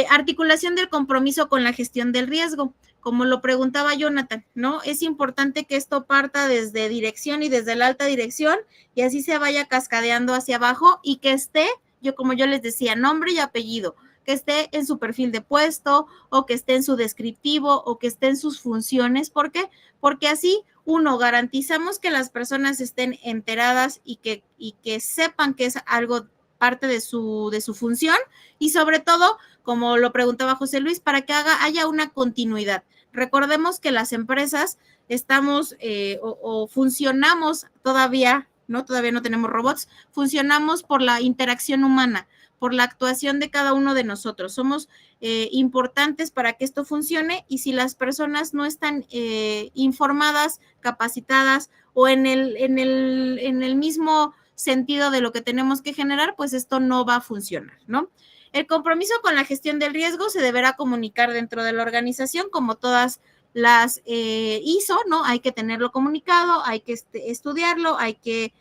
S1: Articulación del compromiso con la gestión del riesgo. Como lo preguntaba Jonathan, ¿no? Es importante que esto parta desde dirección y desde la alta dirección y así se vaya cascadeando hacia abajo y que esté, como yo les decía, nombre y apellido, que esté en su perfil de puesto o que esté en su descriptivo o que esté en sus funciones. ¿Por qué? Porque así, uno, garantizamos que las personas estén enteradas y que sepan que es algo parte de su función y sobre todo, como lo preguntaba José Luis, para que haya una continuidad. Recordemos que las empresas estamos o funcionamos todavía, ¿no? Todavía no tenemos robots, funcionamos por la interacción humana, por la actuación de cada uno de nosotros. Somos importantes para que esto funcione y si las personas no están informadas, capacitadas o en el mismo sentido de lo que tenemos que generar, pues esto no va a funcionar, ¿no? El compromiso con la gestión del riesgo se deberá comunicar dentro de la organización como todas las ISO, ¿no? Hay que tenerlo comunicado, hay que estudiarlo, hay que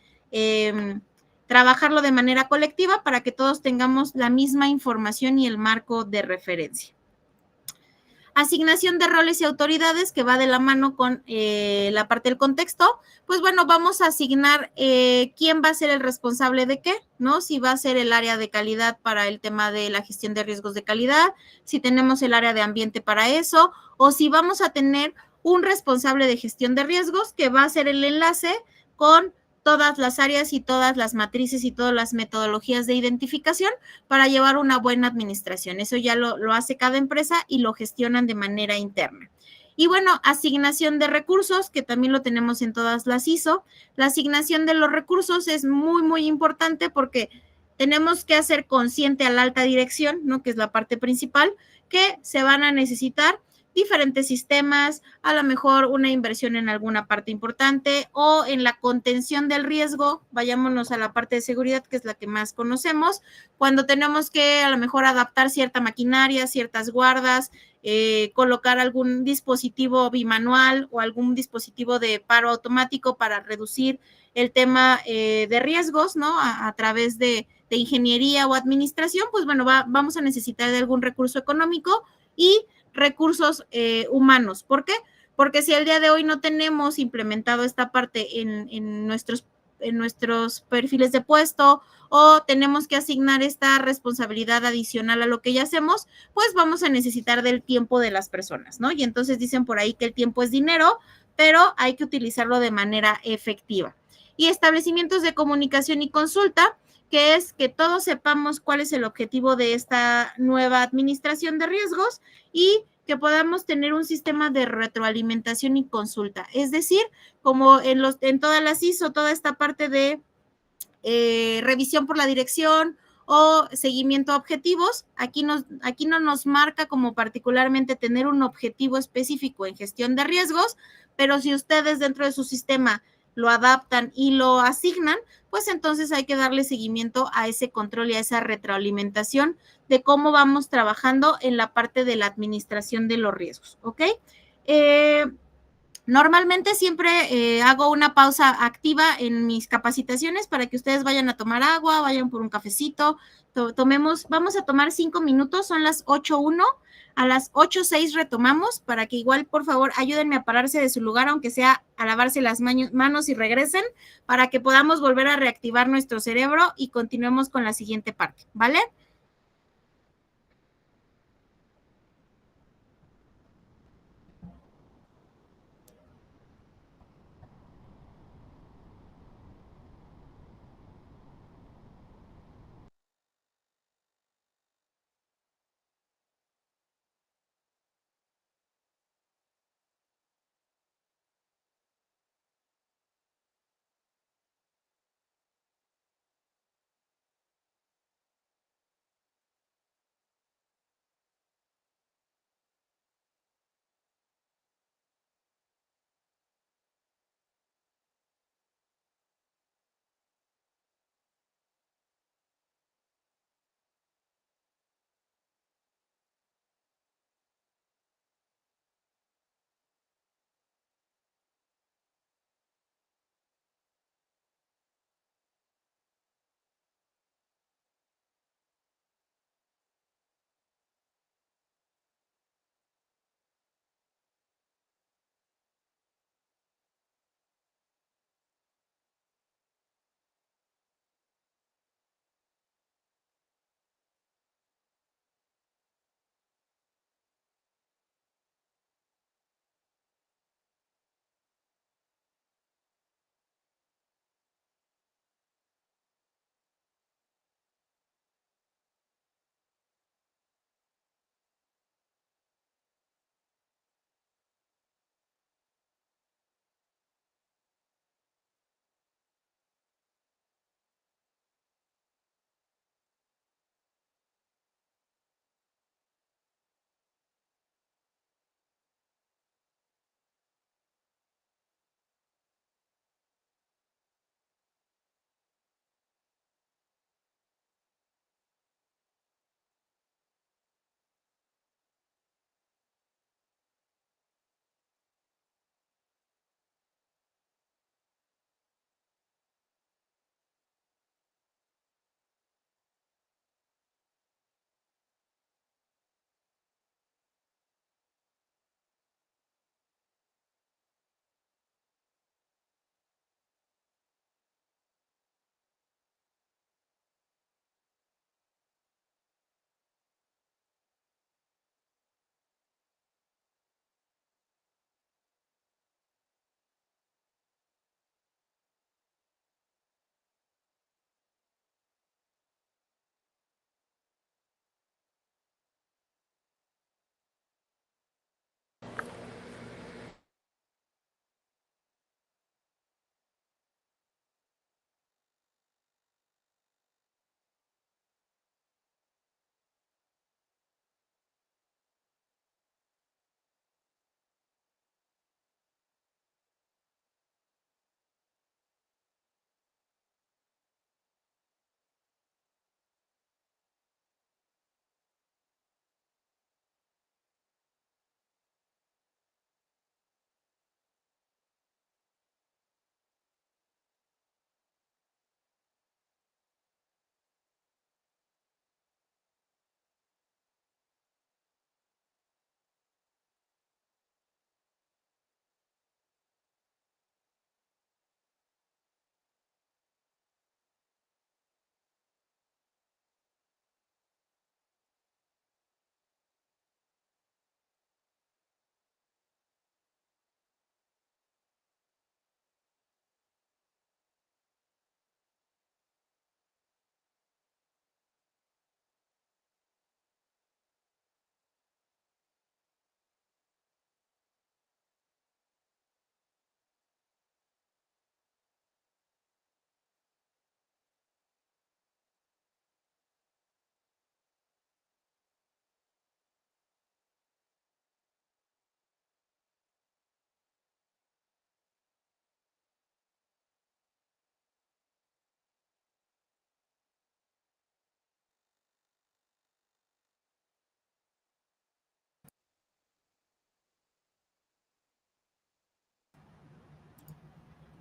S1: trabajarlo de manera colectiva para que todos tengamos la misma información y el marco de referencia. Asignación de roles y autoridades que va de la mano con la parte del contexto. Pues bueno, vamos a asignar quién va a ser el responsable de qué, ¿no? Si va a ser el área de calidad para el tema de la gestión de riesgos de calidad, si tenemos el área de ambiente para eso, o si vamos a tener un responsable de gestión de riesgos que va a ser el enlace con todas las áreas y todas las matrices y todas las metodologías de identificación para llevar una buena administración. Eso ya lo hace cada empresa y lo gestionan de manera interna. Y bueno, asignación de recursos, que también lo tenemos en todas las ISO. La asignación de los recursos es muy, muy importante porque tenemos que hacer consciente a la alta dirección, ¿no? Que es la parte principal, que se van a necesitar diferentes sistemas, a lo mejor una inversión en alguna parte importante o en la contención del riesgo, vayámonos a la parte de seguridad, que es la que más conocemos, cuando tenemos que a lo mejor adaptar cierta maquinaria, ciertas guardas, colocar algún dispositivo bimanual o algún dispositivo de paro automático para reducir el tema de riesgos, ¿no? A través de ingeniería o administración, pues bueno, vamos a necesitar de algún recurso económico y recursos humanos. ¿Por qué? Porque si al día de hoy no tenemos implementado esta parte en nuestros perfiles de puesto o tenemos que asignar esta responsabilidad adicional a lo que ya hacemos, pues vamos a necesitar del tiempo de las personas, ¿no? Y entonces dicen por ahí que el tiempo es dinero, pero hay que utilizarlo de manera efectiva. Y establecimientos de comunicación y consulta, que es que todos sepamos cuál es el objetivo de esta nueva administración de riesgos y que podamos tener un sistema de retroalimentación y consulta. Es decir, como en todas las ISO, toda esta parte de revisión por la dirección o seguimiento a objetivos, aquí no nos marca como particularmente tener un objetivo específico en gestión de riesgos, pero si ustedes dentro de su sistema lo adaptan y lo asignan, pues entonces hay que darle seguimiento a ese control y a esa retroalimentación de cómo vamos trabajando en la parte de la administración de los riesgos, ¿ok? Normalmente siempre hago una pausa activa en mis capacitaciones para que ustedes vayan a tomar agua, vayan por un cafecito, vamos a tomar 5 minutos, son las 8:01, a las 8:06 retomamos para que igual, por favor, ayúdenme a pararse de su lugar, aunque sea a lavarse las manos y regresen, para que podamos volver a reactivar nuestro cerebro y continuemos con la siguiente parte, ¿vale?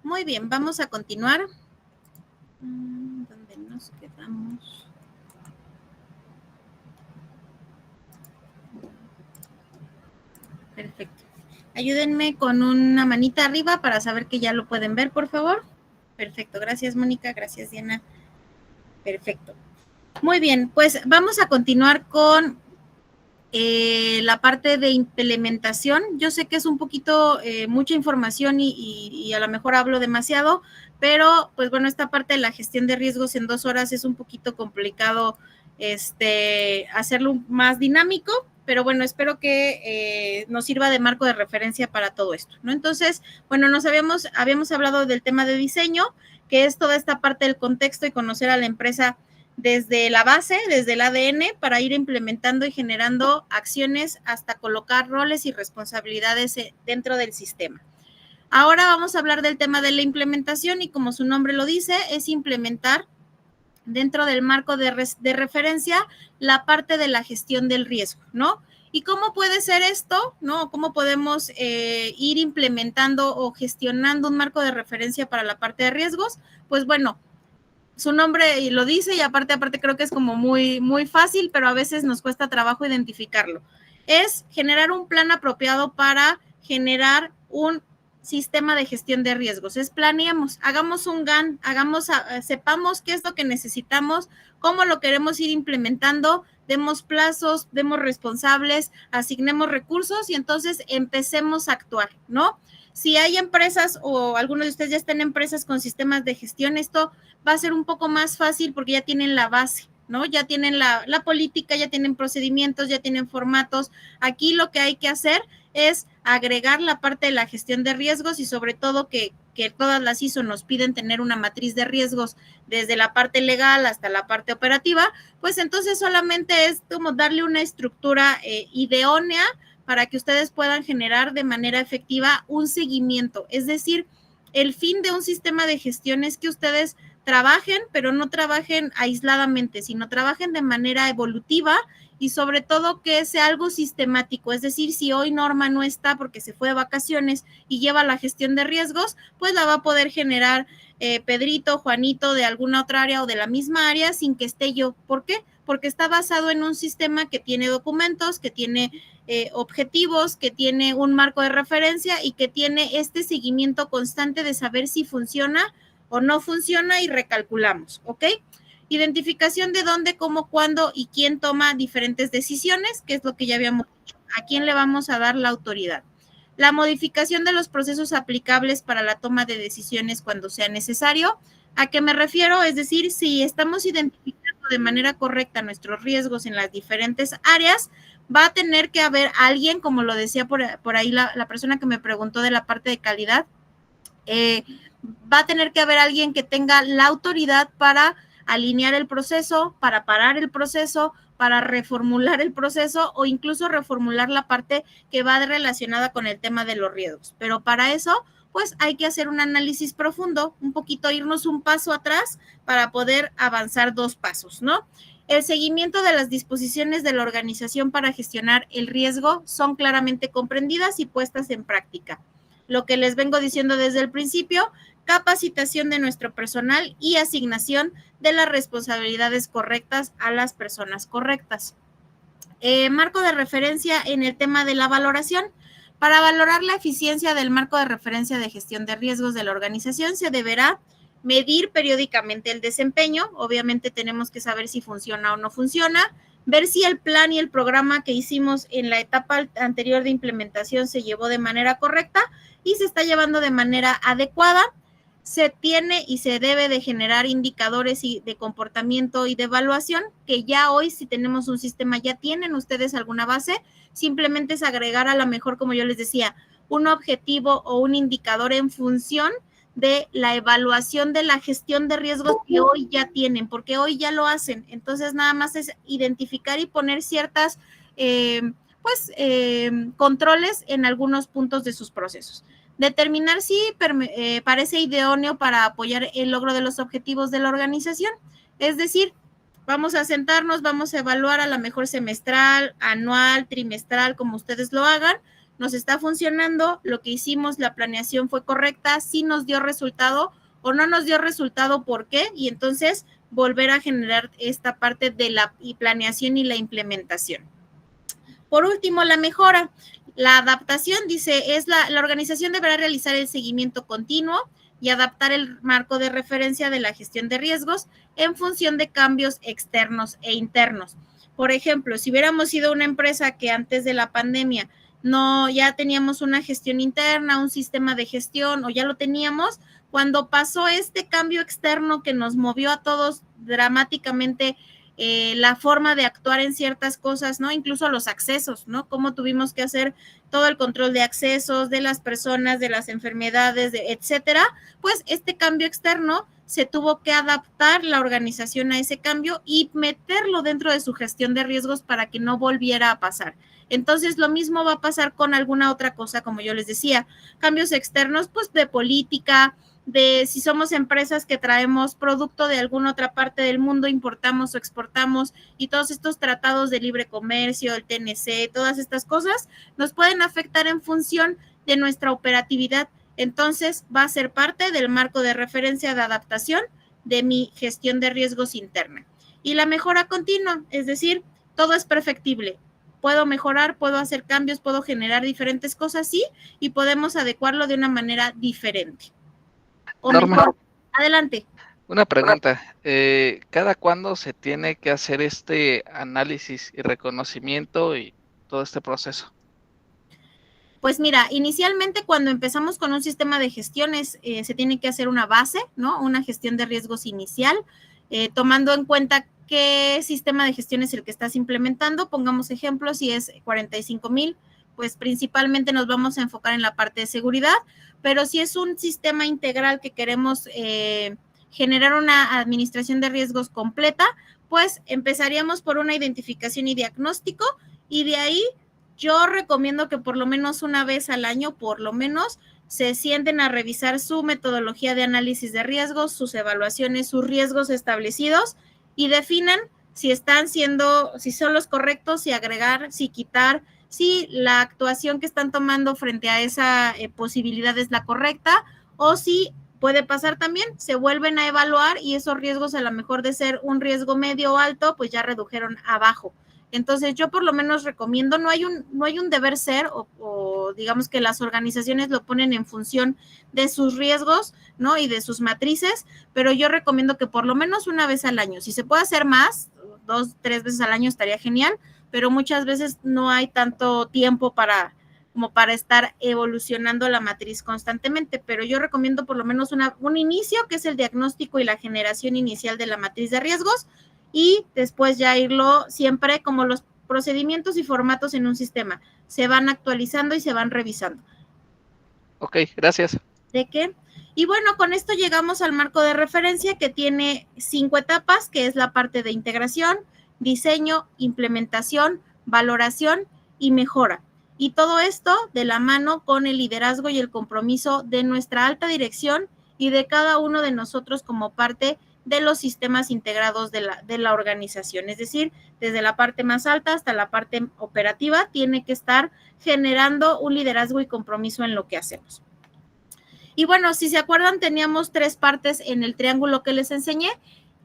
S1: Muy bien, vamos a continuar. ¿Dónde nos quedamos? Perfecto. Ayúdenme con una manita arriba para saber que ya lo pueden ver, por favor. Perfecto, gracias Mónica, gracias Diana. Perfecto. Muy bien, pues vamos a continuar con la parte de implementación. Yo sé que es un poquito mucha información y a lo mejor hablo demasiado, pero pues bueno, esta parte de la gestión de riesgos en 2 horas es un poquito complicado hacerlo más dinámico, pero bueno, espero que nos sirva de marco de referencia para todo esto, ¿no? Entonces, bueno, habíamos hablado del tema de diseño, que es toda esta parte del contexto y conocer a la empresa desde la base, desde el ADN, para ir implementando y generando acciones hasta colocar roles y responsabilidades dentro del sistema. Ahora vamos a hablar del tema de la implementación y como su nombre lo dice, es implementar dentro del marco de referencia la parte de la gestión del riesgo, ¿no? ¿Y cómo puede ser esto, no? ¿Cómo podemos ir implementando o gestionando un marco de referencia para la parte de riesgos? Pues bueno, su nombre lo dice y aparte creo que es como muy, muy fácil, pero a veces nos cuesta trabajo identificarlo. Es generar un plan apropiado para generar un sistema de gestión de riesgos. Es planeemos, hagamos un GAN, sepamos qué es lo que necesitamos, cómo lo queremos ir implementando, demos plazos, demos responsables, asignemos recursos y entonces empecemos a actuar, ¿no? Si hay empresas o algunos de ustedes ya están en empresas con sistemas de gestión, esto va a ser un poco más fácil porque ya tienen la base, ¿no? Ya tienen la política, ya tienen procedimientos, ya tienen formatos. Aquí lo que hay que hacer es agregar la parte de la gestión de riesgos y sobre todo que todas las ISO nos piden tener una matriz de riesgos desde la parte legal hasta la parte operativa, pues entonces solamente es como darle una estructura idónea para que ustedes puedan generar de manera efectiva un seguimiento. Es decir, el fin de un sistema de gestión es que ustedes trabajen, pero no trabajen aisladamente, sino trabajen de manera evolutiva y sobre todo que sea algo sistemático. Es decir, si hoy Norma no está porque se fue de vacaciones y lleva la gestión de riesgos, pues la va a poder generar Pedrito, Juanito de alguna otra área o de la misma área sin que esté yo. ¿Por qué? Porque está basado en un sistema que tiene documentos, que tiene objetivos, que tiene un marco de referencia y que tiene este seguimiento constante de saber si funciona o no funciona y recalculamos, ¿ok? Identificación de dónde, cómo, cuándo y quién toma diferentes decisiones, que es lo que ya habíamos dicho. ¿A quién le vamos a dar la autoridad? La modificación de los procesos aplicables para la toma de decisiones cuando sea necesario. ¿A qué me refiero? Es decir, si estamos identificando de manera correcta nuestros riesgos en las diferentes áreas, va a tener que haber alguien, como lo decía por ahí la persona que me preguntó de la parte de calidad, va a tener que haber alguien que tenga la autoridad para alinear el proceso, para parar el proceso, para reformular el proceso o incluso reformular la parte que va relacionada con el tema de los riesgos. Pero para eso, pues hay que hacer un análisis profundo, un poquito irnos un paso atrás para poder avanzar 2 pasos, ¿no? El seguimiento de las disposiciones de la organización para gestionar el riesgo son claramente comprendidas y puestas en práctica. Lo que les vengo diciendo desde el principio, capacitación de nuestro personal y asignación de las responsabilidades correctas a las personas correctas. Marco de referencia en el tema de la valoración. Para valorar la eficiencia del marco de referencia de gestión de riesgos de la organización, se deberá medir periódicamente el desempeño. Obviamente tenemos que saber si funciona o no funciona, ver si el plan y el programa que hicimos en la etapa anterior de implementación se llevó de manera correcta y se está llevando de manera adecuada. Se tiene y se debe de generar indicadores de comportamiento y de evaluación, que ya hoy si tenemos un sistema, ya tienen ustedes alguna base, simplemente es agregar a lo mejor, como yo les decía, un objetivo o un indicador en función de la evaluación de la gestión de riesgos que hoy ya tienen, porque hoy ya lo hacen. Entonces, nada más es identificar y poner ciertas, controles en algunos puntos de sus procesos. Determinar si parece idóneo para apoyar el logro de los objetivos de la organización. Es decir, vamos a sentarnos, vamos a evaluar a lo mejor semestral, anual, trimestral, como ustedes lo hagan, nos está funcionando, lo que hicimos, la planeación fue correcta, sí nos dio resultado o no nos dio resultado, ¿por qué? Y entonces volver a generar esta parte de la planeación y la implementación. Por último, la mejora. La adaptación, dice, es la organización deberá realizar el seguimiento continuo y adaptar el marco de referencia de la gestión de riesgos en función de cambios externos e internos. Por ejemplo, si hubiéramos sido una empresa que antes de la pandemia ya teníamos una gestión interna, un sistema de gestión, o ya lo teníamos, cuando pasó este cambio externo que nos movió a todos dramáticamente la forma de actuar en ciertas cosas, ¿no? Incluso los accesos, ¿no? Cómo tuvimos que hacer todo el control de accesos de las personas, de las enfermedades, etcétera. Pues este cambio externo se tuvo que adaptar la organización a ese cambio y meterlo dentro de su gestión de riesgos para que no volviera a pasar. Entonces, lo mismo va a pasar con alguna otra cosa, como yo les decía, cambios externos, pues de política, de si somos empresas que traemos producto de alguna otra parte del mundo, importamos o exportamos, y todos estos tratados de libre comercio, el TNC, todas estas cosas nos pueden afectar en función de nuestra operatividad. Entonces va a ser parte del marco de referencia de adaptación de mi gestión de riesgos interna. Y la mejora continua, es decir, todo es perfectible. Puedo mejorar, puedo hacer cambios, puedo generar diferentes cosas, sí, y podemos adecuarlo de una manera diferente.
S7: Norma,
S1: adelante.
S7: Una pregunta, ¿cada cuándo se tiene que hacer este análisis y reconocimiento y todo este proceso?
S1: Pues mira, inicialmente cuando empezamos con un sistema de gestiones, se tiene que hacer una base, ¿no? Una gestión de riesgos inicial, tomando en cuenta qué sistema de gestión es el que estás implementando. Pongamos ejemplos, si es 45,000, pues principalmente nos vamos a enfocar en la parte de seguridad, pero si es un sistema integral que queremos generar una administración de riesgos completa, pues empezaríamos por una identificación y diagnóstico, y de ahí yo recomiendo que por lo menos una vez al año, por lo menos, se sienten a revisar su metodología de análisis de riesgos, sus evaluaciones, sus riesgos establecidos, y definan si son los correctos, si agregar, si quitar, si la actuación que están tomando frente a esa posibilidad es la correcta, o si puede pasar también, se vuelven a evaluar y esos riesgos, a lo mejor de ser un riesgo medio o alto, pues ya redujeron abajo. Entonces, yo por lo menos recomiendo, no hay un deber ser, o digamos que las organizaciones lo ponen en función de sus riesgos, ¿no? Y de sus matrices, pero yo recomiendo que por lo menos una vez al año. Si se puede hacer más, 2, 3 veces al año estaría genial, pero muchas veces no hay tanto tiempo como para estar evolucionando la matriz constantemente, pero yo recomiendo por lo menos un inicio, que es el diagnóstico y la generación inicial de la matriz de riesgos, y después ya irlo siempre, como los procedimientos y formatos en un sistema, se van actualizando y se van revisando.
S7: Ok, gracias.
S1: ¿De qué? Y bueno, con esto llegamos al marco de referencia, que tiene 5 etapas, que es la parte de integración, diseño, implementación, valoración y mejora. Y todo esto de la mano con el liderazgo y el compromiso de nuestra alta dirección y de cada uno de nosotros como parte de los sistemas integrados de la organización. Es decir, desde la parte más alta hasta la parte operativa, tiene que estar generando un liderazgo y compromiso en lo que hacemos. Y bueno, si se acuerdan, teníamos 3 partes en el triángulo que les enseñé.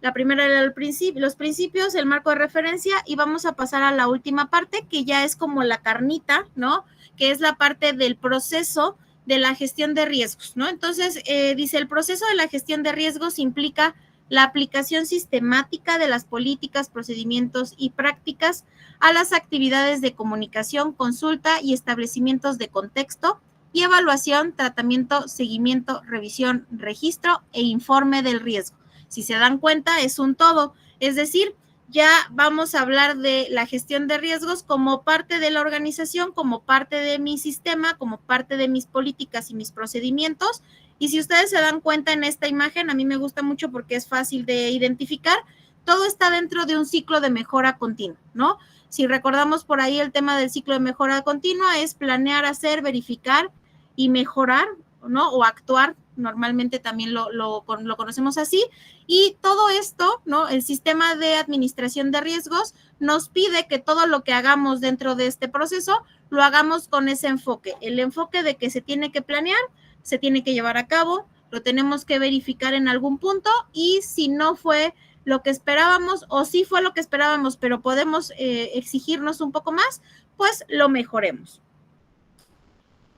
S1: La primera era los principios, el marco de referencia, y vamos a pasar a la última parte, que ya es como la carnita, ¿no? Que es la parte del proceso de la gestión de riesgos, ¿no? Entonces, dice, el proceso de la gestión de riesgos implica la aplicación sistemática de las políticas, procedimientos y prácticas a las actividades de comunicación, consulta y establecimientos de contexto, y evaluación, tratamiento, seguimiento, revisión, registro e informe del riesgo. Si se dan cuenta, es un todo, es decir, ya vamos a hablar de la gestión de riesgos como parte de la organización, como parte de mi sistema, como parte de mis políticas y mis procedimientos. Y si ustedes se dan cuenta en esta imagen, a mí me gusta mucho porque es fácil de identificar, todo está dentro de un ciclo de mejora continua, ¿no? Si recordamos por ahí, el tema del ciclo de mejora continua es planear, hacer, verificar y mejorar, ¿no? O actuar, normalmente también lo conocemos así, y todo esto, ¿no? El sistema de administración de riesgos nos pide que todo lo que hagamos dentro de este proceso lo hagamos con ese enfoque, el enfoque de que se tiene que planear, se tiene que llevar a cabo, lo tenemos que verificar en algún punto y si no fue lo que esperábamos o sí fue lo que esperábamos, pero podemos exigirnos un poco más, pues lo mejoremos.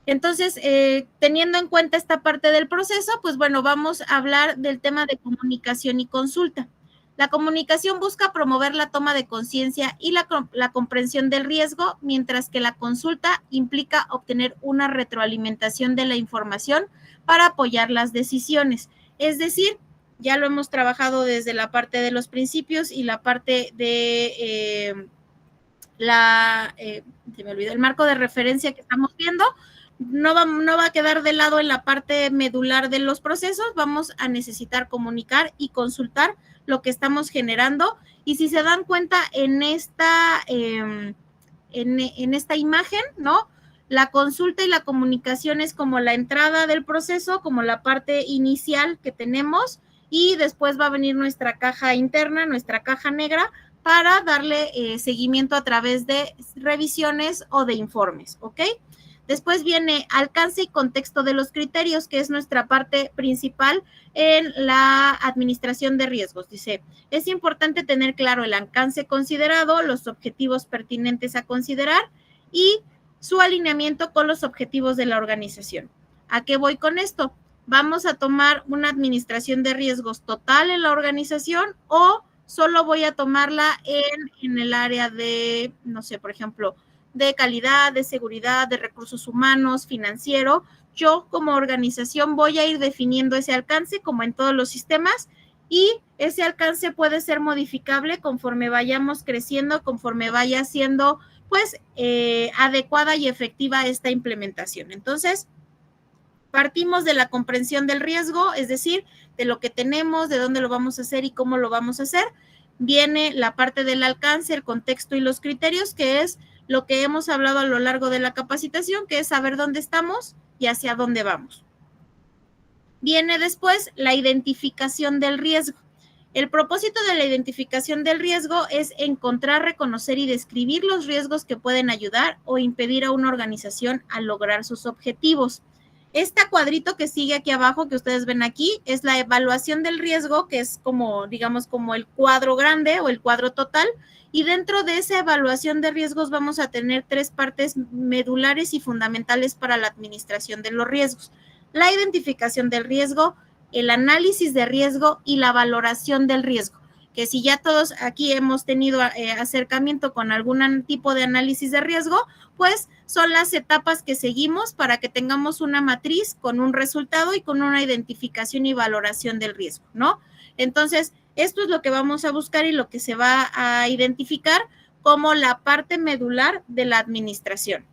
S1: Entonces, teniendo en cuenta esta parte del proceso, pues bueno, vamos a hablar del tema de comunicación y consulta. La comunicación busca promover la toma de conciencia y la comprensión del riesgo, mientras que la consulta implica obtener una retroalimentación de la información para apoyar las decisiones. Es decir, ya lo hemos trabajado desde la parte de los principios y la parte de se me olvidó el marco de referencia que estamos viendo. No va a quedar de lado en la parte medular de los procesos, vamos a necesitar comunicar y consultar lo que estamos generando, y si se dan cuenta en esta imagen, ¿no? La consulta y la comunicación es como la entrada del proceso, como la parte inicial que tenemos, y después va a venir nuestra caja interna, nuestra caja negra, para darle seguimiento a través de revisiones o de informes, ¿ok? Después viene alcance y contexto de los criterios, que es nuestra parte principal en la administración de riesgos. Dice, es importante tener claro el alcance considerado, los objetivos pertinentes a considerar y su alineamiento con los objetivos de la organización. ¿A qué voy con esto? ¿Vamos a tomar una administración de riesgos total en la organización o solo voy a tomarla en el área de, no sé, por ejemplo, de calidad, de seguridad, de recursos humanos, financiero? Yo como organización voy a ir definiendo ese alcance como en todos los sistemas, y ese alcance puede ser modificable conforme vayamos creciendo, conforme vaya siendo pues adecuada y efectiva esta implementación. Entonces, partimos de la comprensión del riesgo, es decir, de lo que tenemos, de dónde lo vamos a hacer y cómo lo vamos a hacer. Viene la parte del alcance, el contexto y los criterios, que es lo que hemos hablado a lo largo de la capacitación, que es saber dónde estamos y hacia dónde vamos. Viene después la identificación del riesgo. El propósito de la identificación del riesgo es encontrar, reconocer y describir los riesgos que pueden ayudar o impedir a una organización a lograr sus objetivos. Este cuadrito que sigue aquí abajo, que ustedes ven aquí, es la evaluación del riesgo, que es como, digamos, como el cuadro grande o el cuadro total. Y dentro de esa evaluación de riesgos vamos a tener 3 partes medulares y fundamentales para la administración de los riesgos: la identificación del riesgo, el análisis de riesgo y la valoración del riesgo, que si ya todos aquí hemos tenido acercamiento con algún tipo de análisis de riesgo, pues son las etapas que seguimos para que tengamos una matriz con un resultado y con una identificación y valoración del riesgo, ¿no? Entonces, esto es lo que vamos a buscar y lo que se va a identificar como la parte medular de la administración.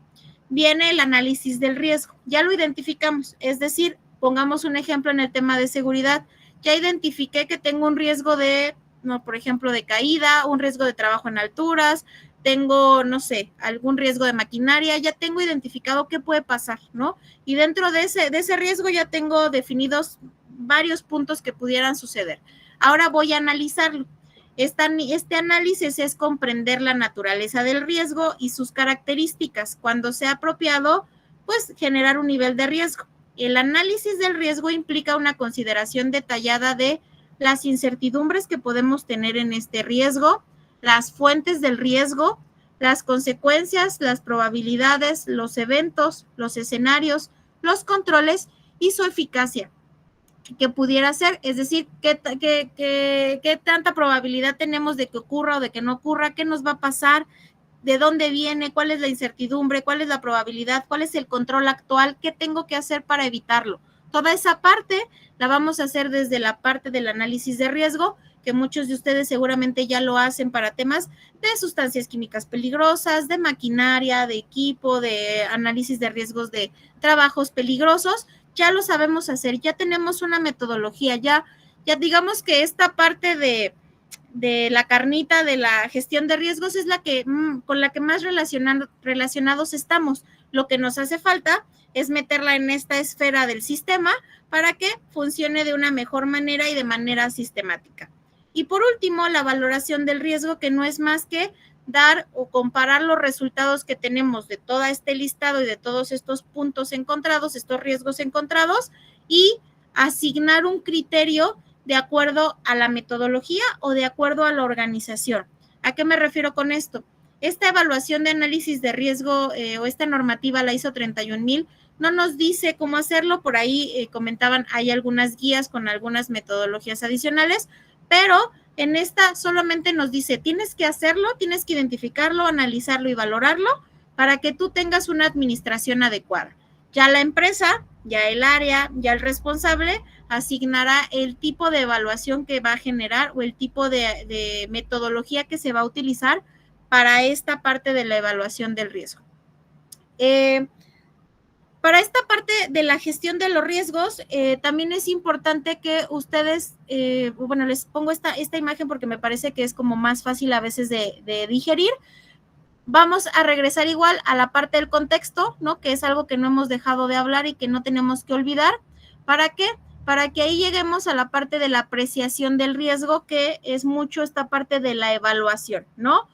S1: Viene el análisis del riesgo, ya lo identificamos, es decir, pongamos un ejemplo en el tema de seguridad, ya identifiqué que tengo un riesgo de, no, por ejemplo, de caída, un riesgo de trabajo en alturas, tengo, no sé, algún riesgo de maquinaria, ya tengo identificado qué puede pasar, ¿no? Y dentro de ese riesgo ya tengo definidos varios puntos que pudieran suceder. Ahora voy a analizarlo. Este análisis es comprender la naturaleza del riesgo y sus características. Cuando sea apropiado, pues generar un nivel de riesgo. El análisis del riesgo implica una consideración detallada de las incertidumbres que podemos tener en este riesgo, las fuentes del riesgo, las consecuencias, las probabilidades, los eventos, los escenarios, los controles y su eficacia que pudiera ser, es decir, qué tanta probabilidad tenemos de que ocurra o de que no ocurra, qué nos va a pasar, de dónde viene, cuál es la incertidumbre, cuál es la probabilidad, cuál es el control actual, qué tengo que hacer para evitarlo. Toda esa parte la vamos a hacer desde la parte del análisis de riesgo, que muchos de ustedes seguramente ya lo hacen para temas de sustancias químicas peligrosas, de maquinaria, de equipo, de análisis de riesgos de trabajos peligrosos. Ya lo sabemos hacer, ya tenemos una metodología, ya digamos que esta parte de la carnita de la gestión de riesgos es la que con la que más relacionados estamos. Lo que nos hace falta es meterla en esta esfera del sistema para que funcione de una mejor manera y de manera sistemática. Y por último, la valoración del riesgo, que no es más que dar o comparar los resultados que tenemos de todo este listado y de todos estos puntos encontrados, estos riesgos encontrados, y asignar un criterio de acuerdo a la metodología o de acuerdo a la organización. ¿A qué me refiero con esto? Esta evaluación de análisis de riesgo o esta normativa, la ISO 31000, no nos dice cómo hacerlo. Por ahí comentaban, hay algunas guías con algunas metodologías adicionales, pero en esta solamente nos dice, tienes que hacerlo, tienes que identificarlo, analizarlo y valorarlo para que tú tengas una administración adecuada. Ya la empresa, ya el área, ya el responsable asignará el tipo de evaluación que va a generar o el tipo de metodología que se va a utilizar para esta parte de la evaluación del riesgo. Para esta parte de la gestión de los riesgos, también es importante que ustedes, bueno, les pongo esta imagen porque me parece que es como más fácil a veces de digerir. Vamos a regresar igual a la parte del contexto, ¿no? Que es algo que no hemos dejado de hablar y que no tenemos que olvidar. ¿Para qué? Para que ahí lleguemos a la parte de la apreciación del riesgo, que es mucho esta parte de la evaluación, ¿no?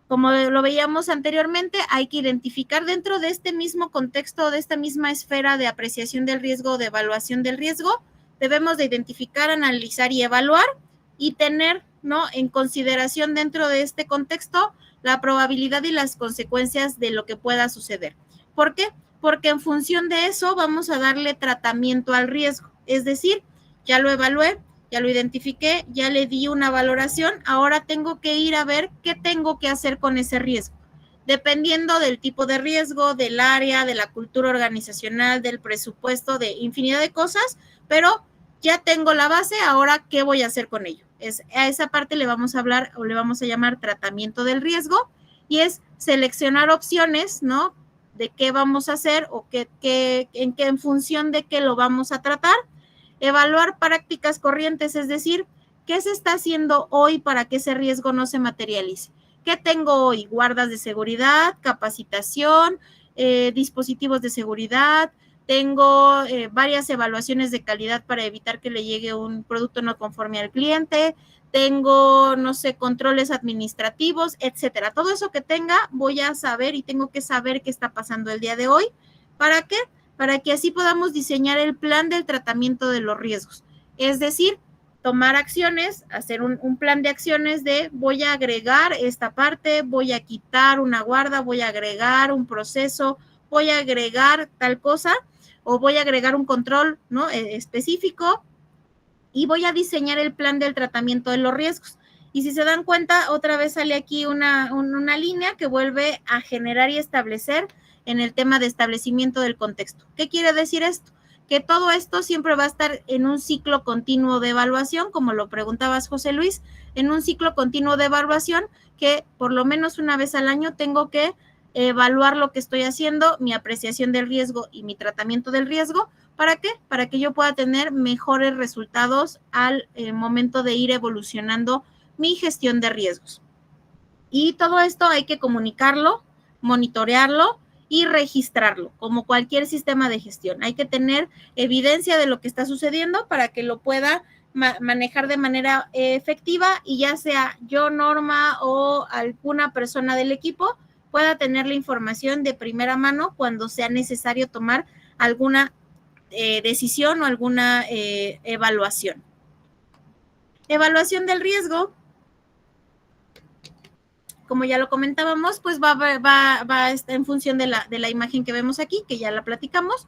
S1: Como lo veíamos anteriormente, hay que identificar dentro de este mismo contexto, de esta misma esfera de apreciación del riesgo, de evaluación del riesgo, debemos de identificar, analizar y evaluar y tener, ¿no?, en consideración dentro de este contexto la probabilidad y las consecuencias de lo que pueda suceder. ¿Por qué? Porque en función de eso vamos a darle tratamiento al riesgo. Es decir, ya lo evalué, ya lo identifiqué, ya le di una valoración, ahora tengo que ir a ver qué tengo que hacer con ese riesgo. Dependiendo del tipo de riesgo, del área, de la cultura organizacional, del presupuesto, de infinidad de cosas, pero ya tengo la base, ahora ¿qué voy a hacer con ello? A esa parte le vamos a hablar o le vamos a llamar tratamiento del riesgo, y es seleccionar opciones, ¿no?, de qué vamos a hacer o en función de qué lo vamos a tratar. Evaluar prácticas corrientes, es decir, ¿qué se está haciendo hoy para que ese riesgo no se materialice? ¿Qué tengo hoy? Guardas de seguridad, capacitación, dispositivos de seguridad, tengo varias evaluaciones de calidad para evitar que le llegue un producto no conforme al cliente, tengo, no sé, controles administrativos, etcétera. Todo eso que tenga voy a saber y tengo que saber qué está pasando el día de hoy. ¿Para qué? Para que así podamos diseñar el plan del tratamiento de los riesgos. Es decir, tomar acciones, hacer un plan de acciones de voy a agregar esta parte, voy a quitar una guarda, voy a agregar un proceso, voy a agregar tal cosa o voy a agregar un control, ¿no?, específico, y voy a diseñar el plan del tratamiento de los riesgos. Y si se dan cuenta, otra vez sale aquí una línea que vuelve a generar y establecer en el tema de establecimiento del contexto. ¿Qué quiere decir esto? Que todo esto siempre va a estar en un ciclo continuo de evaluación, como lo preguntabas, José Luis, en un ciclo continuo de evaluación que por lo menos una vez al año tengo que evaluar lo que estoy haciendo, mi apreciación del riesgo y mi tratamiento del riesgo. ¿Para qué? Para que yo pueda tener mejores resultados al momento de ir evolucionando mi gestión de riesgos. Y todo esto hay que comunicarlo, monitorearlo y registrarlo, como cualquier sistema de gestión. Hay que tener evidencia de lo que está sucediendo para que lo pueda manejar de manera efectiva y ya sea yo, Norma, o alguna persona del equipo pueda tener la información de primera mano cuando sea necesario tomar alguna decisión o alguna evaluación. Evaluación del riesgo. Como ya lo comentábamos, pues va a estar en función de la imagen que vemos aquí, que ya la platicamos.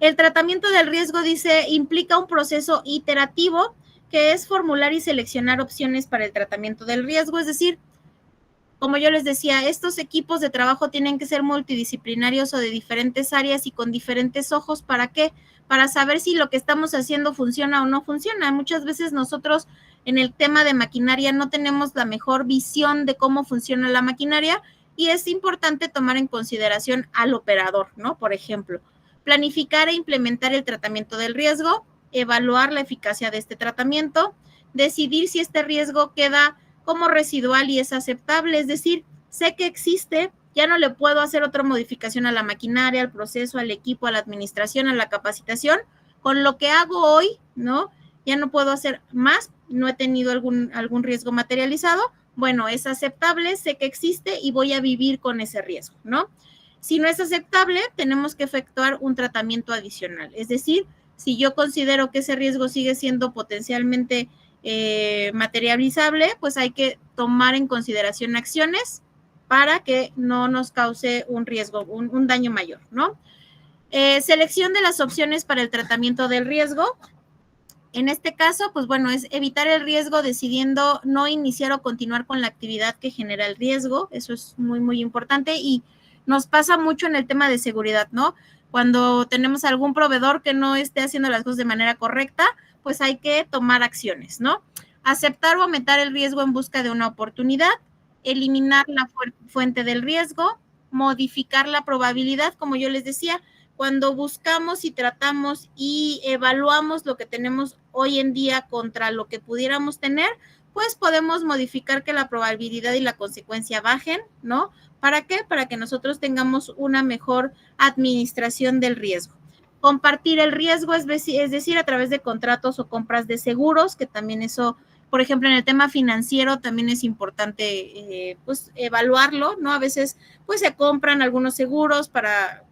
S1: El tratamiento del riesgo, dice, implica un proceso iterativo que es formular y seleccionar opciones para el tratamiento del riesgo. Es decir, como yo les decía, estos equipos de trabajo tienen que ser multidisciplinarios o de diferentes áreas y con diferentes ojos. ¿Para qué? Para saber si lo que estamos haciendo funciona o no funciona. Muchas veces nosotros en el tema de maquinaria no tenemos la mejor visión de cómo funciona la maquinaria y es importante tomar en consideración al operador, ¿no? Por ejemplo, planificar e implementar el tratamiento del riesgo, evaluar la eficacia de este tratamiento, decidir si este riesgo queda como residual y es aceptable, es decir, sé que existe, ya no le puedo hacer otra modificación a la maquinaria, al proceso, al equipo, a la administración, a la capacitación, con lo que hago hoy, ¿no? Ya no puedo hacer más, no he tenido algún riesgo materializado, bueno, es aceptable, sé que existe y voy a vivir con ese riesgo, ¿no? Si no es aceptable, tenemos que efectuar un tratamiento adicional. Es decir, si yo considero que ese riesgo sigue siendo potencialmente materializable, pues hay que tomar en consideración acciones para que no nos cause un riesgo, un daño mayor, ¿no? Selección de las opciones para el tratamiento del riesgo. En este caso, pues bueno, es evitar el riesgo decidiendo no iniciar o continuar con la actividad que genera el riesgo. Eso es muy, muy importante y nos pasa mucho en el tema de seguridad, ¿no? Cuando tenemos algún proveedor que no esté haciendo las cosas de manera correcta, pues hay que tomar acciones, ¿no? Aceptar o aumentar el riesgo en busca de una oportunidad, eliminar la fuente del riesgo, modificar la probabilidad, como yo les decía, cuando buscamos y tratamos y evaluamos lo que tenemos hoy en día contra lo que pudiéramos tener, pues podemos modificar que la probabilidad y la consecuencia bajen, ¿no? ¿Para qué? Para que nosotros tengamos una mejor administración del riesgo. Compartir el riesgo, es decir, a través de contratos o compras de seguros, que también eso, por ejemplo, en el tema financiero también es importante, pues, evaluarlo, ¿no? A veces, pues, se compran algunos seguros para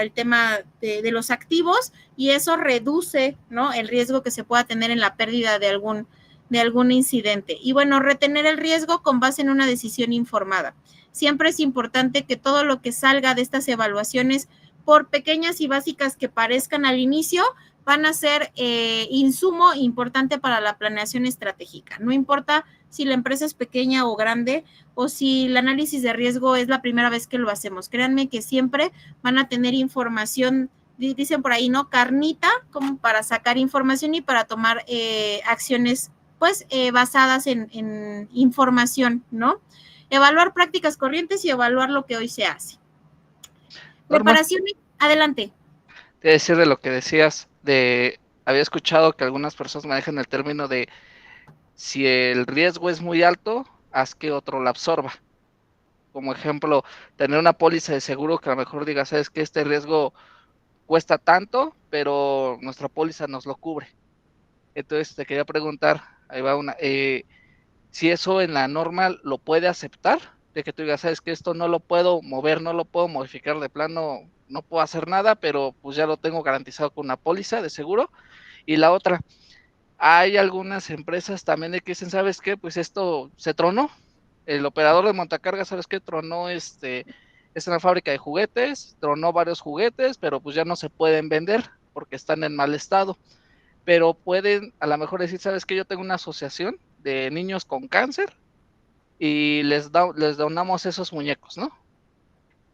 S1: el tema de los activos y eso reduce, ¿no?, el riesgo que se pueda tener en la pérdida de algún incidente. Y bueno, retener el riesgo con base en una decisión informada. Siempre es importante que todo lo que salga de estas evaluaciones, por pequeñas y básicas que parezcan al inicio, van a ser insumo importante para la planeación estratégica. No importa si la empresa es pequeña o grande o si el análisis de riesgo es la primera vez que lo hacemos. Créanme que siempre van a tener información, dicen por ahí, ¿no?, carnita, como para sacar información y para tomar acciones, pues, basadas en información, ¿no? Evaluar prácticas corrientes y evaluar lo que hoy se hace. Preparaciones, adelante.
S7: Te decir de lo que decías, había escuchado que algunas personas manejan el término de si el riesgo es muy alto, haz que otro lo absorba. Como ejemplo, tener una póliza de seguro que a lo mejor diga, sabes que este riesgo cuesta tanto, pero nuestra póliza nos lo cubre. Entonces te quería preguntar, ahí va una, si eso en la norma lo puede aceptar, de que tú digas, sabes que esto no lo puedo mover, no lo puedo modificar de plano, no puedo hacer nada, pero pues ya lo tengo garantizado con una póliza de seguro. Y la otra, hay algunas empresas también de que dicen, ¿sabes qué? Pues esto se tronó. El operador de montacargas, ¿sabes qué? Tronó, es una fábrica de juguetes, tronó varios juguetes, pero pues ya no se pueden vender porque están en mal estado. Pero pueden a lo mejor decir, ¿sabes qué? Yo tengo una asociación de niños con cáncer y les donamos esos muñecos, ¿no?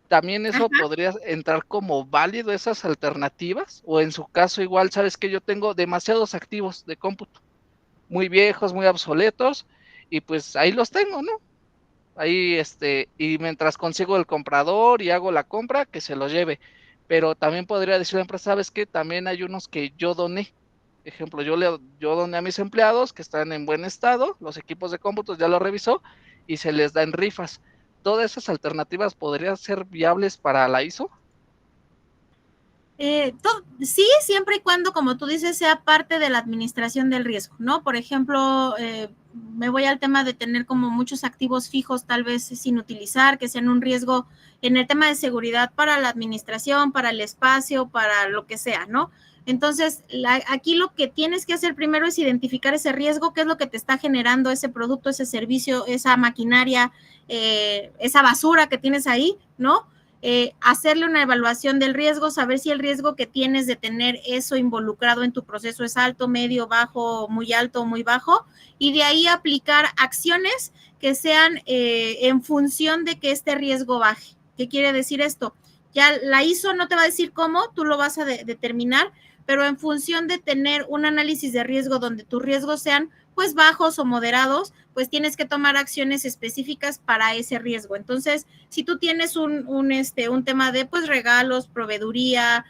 S7: También eso podría entrar como válido, esas alternativas, o en su caso igual, ¿sabes qué? Yo tengo demasiados activos de cómputo, muy viejos, muy obsoletos, y pues ahí los tengo, ¿no? Ahí, y mientras consigo el comprador y hago la compra, que se los lleve. Pero también podría decir la empresa, ¿sabes qué? También hay unos que yo doné. Ejemplo, yo doné a mis empleados que están en buen estado, los equipos de cómputos ya lo revisó y se les da en rifas. ¿Todas esas alternativas podrían ser viables para la ISO?
S1: Sí, siempre y cuando, como tú dices, sea parte de la administración del riesgo, ¿no? Por ejemplo, me voy al tema de tener como muchos activos fijos tal vez sin utilizar, que sean un riesgo en el tema de seguridad para la administración, para el espacio, para lo que sea, ¿no? Entonces, aquí lo que tienes que hacer primero es identificar ese riesgo, qué es lo que te está generando ese producto, ese servicio, esa maquinaria, esa basura que tienes ahí, ¿no? Hacerle una evaluación del riesgo, saber si el riesgo que tienes de tener eso involucrado en tu proceso es alto, medio, bajo, muy alto, muy bajo, y de ahí aplicar acciones que sean en función de que este riesgo baje. ¿Qué quiere decir esto? Ya la ISO no te va a decir cómo, tú lo vas a determinar, pero en función de tener un análisis de riesgo donde tus riesgos sean pues bajos o moderados, pues tienes que tomar acciones específicas para ese riesgo. Entonces, si tú tienes un tema de pues regalos, proveeduría,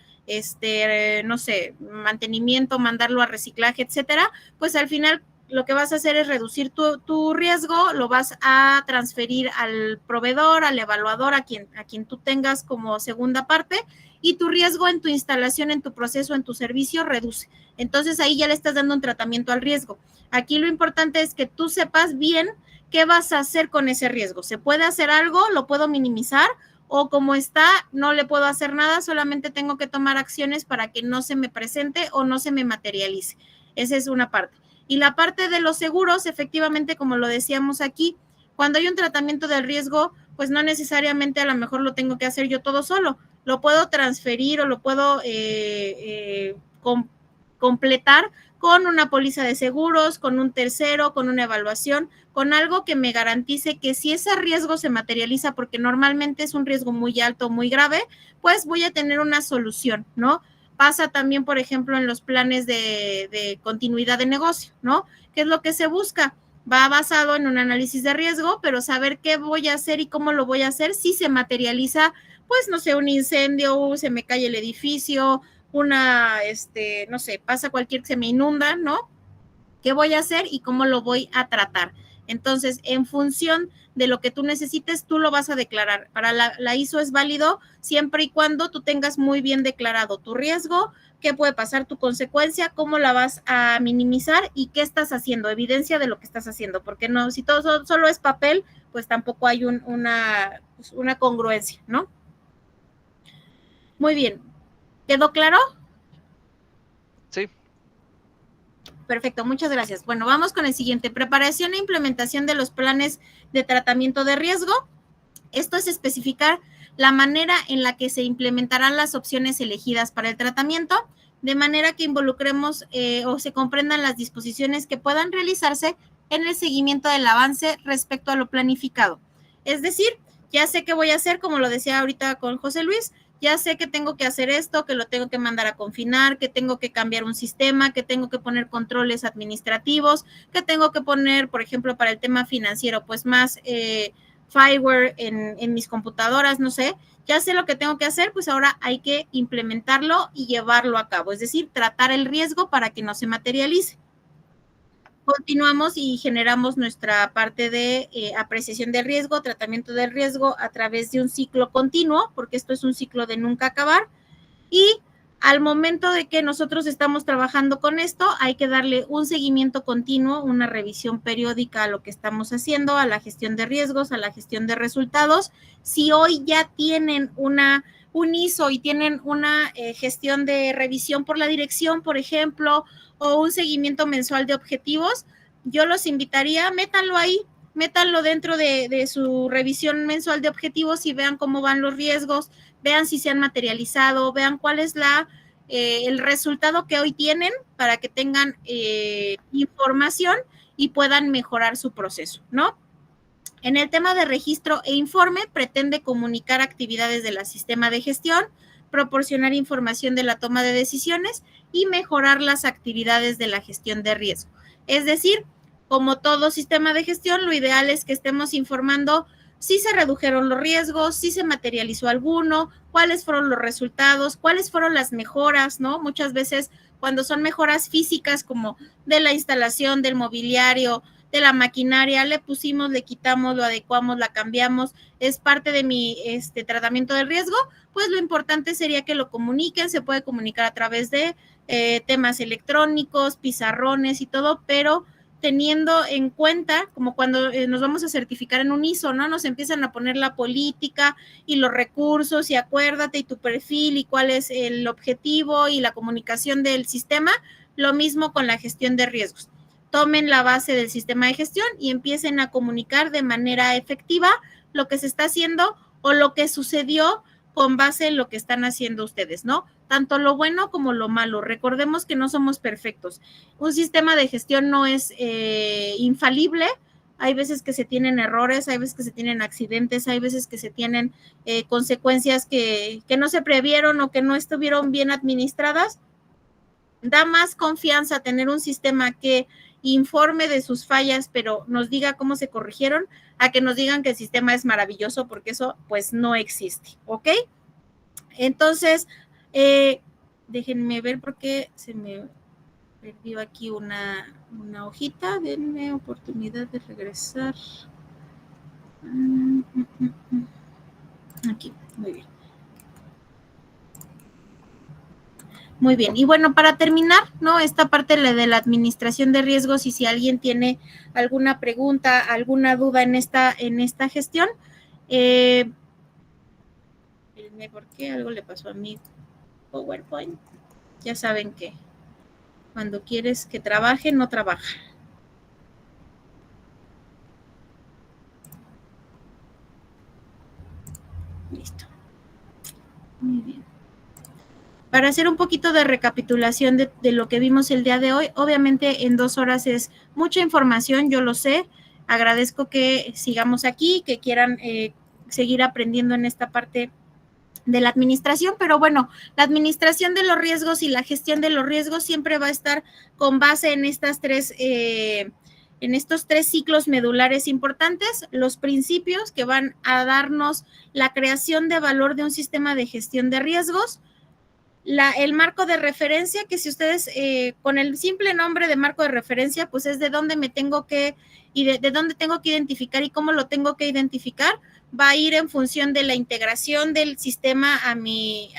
S1: no sé, mantenimiento, mandarlo a reciclaje, etcétera, pues al final lo que vas a hacer es reducir tu riesgo, lo vas a transferir al proveedor, al evaluador, a quien tú tengas como segunda parte, y tu riesgo en tu instalación, en tu proceso, en tu servicio reduce. Entonces ahí ya le estás dando un tratamiento al riesgo. Aquí lo importante es que tú sepas bien ¿qué vas a hacer con ese riesgo? ¿Se puede hacer algo? ¿Lo puedo minimizar? O como está, no le puedo hacer nada, solamente tengo que tomar acciones para que no se me presente o no se me materialice. Esa es una parte. Y la parte de los seguros, efectivamente, como lo decíamos aquí, cuando hay un tratamiento del riesgo, pues no necesariamente a lo mejor lo tengo que hacer yo todo solo. Lo puedo transferir o lo puedo completar con una póliza de seguros, con un tercero, con una evaluación, con algo que me garantice que si ese riesgo se materializa, porque normalmente es un riesgo muy alto, muy grave, pues voy a tener una solución, ¿no? Pasa también, por ejemplo, en los planes de continuidad de negocio, ¿no? ¿Qué es lo que se busca? Va basado en un análisis de riesgo, pero saber qué voy a hacer y cómo lo voy a hacer si se materializa, pues, no sé, un incendio, se me cae el edificio, no sé, pasa cualquier, se me inunda, ¿no? ¿Qué voy a hacer y cómo lo voy a tratar? Entonces, en función de lo que tú necesites, tú lo vas a declarar. Para la ISO es válido siempre y cuando tú tengas muy bien declarado tu riesgo, qué puede pasar, tu consecuencia, cómo la vas a minimizar y qué estás haciendo, evidencia de lo que estás haciendo, porque no, si todo solo es papel, pues tampoco hay una congruencia, ¿no? Muy bien. ¿Quedó claro?
S7: Sí.
S1: Perfecto, muchas gracias. Bueno, vamos con el siguiente. Preparación e implementación de los planes de tratamiento de riesgo. Esto es especificar la manera en la que se implementarán las opciones elegidas para el tratamiento, de manera que involucremos o se comprendan las disposiciones que puedan realizarse en el seguimiento del avance respecto a lo planificado. Es decir, ya sé qué voy a hacer, como lo decía ahorita con José Luis, ya sé que tengo que hacer esto, que lo tengo que mandar a confinar, que tengo que cambiar un sistema, que tengo que poner controles administrativos, que tengo que poner, por ejemplo, para el tema financiero, pues más fireware en mis computadoras, no sé, ya sé lo que tengo que hacer, pues ahora hay que implementarlo y llevarlo a cabo, es decir, tratar el riesgo para que no se materialice. Continuamos y generamos nuestra parte de apreciación del riesgo, tratamiento del riesgo a través de un ciclo continuo, porque esto es un ciclo de nunca acabar, y al momento de que nosotros estamos trabajando con esto, hay que darle un seguimiento continuo, una revisión periódica a lo que estamos haciendo, a la gestión de riesgos, a la gestión de resultados. Si hoy ya tienen un ISO y tienen una gestión de revisión por la dirección, por ejemplo, o un seguimiento mensual de objetivos, yo los invitaría, métanlo ahí, métanlo dentro de su revisión mensual de objetivos y vean cómo van los riesgos, vean si se han materializado, vean cuál es el resultado que hoy tienen para que tengan información y puedan mejorar su proceso, ¿no? En el tema de registro e informe, pretende comunicar actividades del sistema de gestión, proporcionar información de la toma de decisiones y mejorar las actividades de la gestión de riesgo. Es decir, como todo sistema de gestión, lo ideal es que estemos informando si se redujeron los riesgos, si se materializó alguno, cuáles fueron los resultados, cuáles fueron las mejoras, ¿no? Muchas veces cuando son mejoras físicas como de la instalación, del mobiliario, de la maquinaria, le pusimos, le quitamos, lo adecuamos, la cambiamos, es parte de mi tratamiento de riesgo, pues lo importante sería que lo comuniquen, se puede comunicar a través de temas electrónicos, pizarrones y todo, pero teniendo en cuenta, como cuando nos vamos a certificar en un ISO, ¿no? Nos empiezan a poner la política y los recursos y acuérdate y tu perfil y cuál es el objetivo y la comunicación del sistema, lo mismo con la gestión de riesgos. Tomen la base del sistema de gestión y empiecen a comunicar de manera efectiva lo que se está haciendo o lo que sucedió con base en lo que están haciendo ustedes, ¿no? Tanto lo bueno como lo malo. Recordemos que no somos perfectos. Un sistema de gestión no es infalible. Hay veces que se tienen errores, hay veces que se tienen accidentes, hay veces que se tienen consecuencias que no se previeron o que no estuvieron bien administradas. Da más confianza tener un sistema que informe de sus fallas, pero nos diga cómo se corrigieron, a que nos digan que el sistema es maravilloso, porque eso pues no existe, ¿ok? Entonces, déjenme ver porque se me perdió aquí una hojita, denme oportunidad de regresar. Aquí, muy bien. Muy bien. Y bueno, para terminar, ¿no? Esta parte de la administración de riesgos, y si alguien tiene alguna pregunta, alguna duda en esta gestión, ¿por qué algo le pasó a mi PowerPoint? Ya saben que cuando quieres que trabaje, no trabaja. Listo. Muy bien. Para hacer un poquito de recapitulación de lo que vimos el día de hoy, obviamente en 2 horas es mucha información, yo lo sé, agradezco que sigamos aquí, que quieran seguir aprendiendo en esta parte de la administración, pero bueno, la administración de los riesgos y la gestión de los riesgos siempre va a estar con base en estas en estos 3 ciclos medulares importantes, los principios que van a darnos la creación de valor de un sistema de gestión de riesgos, el marco de referencia, que si ustedes con el simple nombre de marco de referencia, pues es de dónde me tengo que, y de dónde tengo que identificar y cómo lo tengo que identificar, va a ir en función de la integración del sistema a mi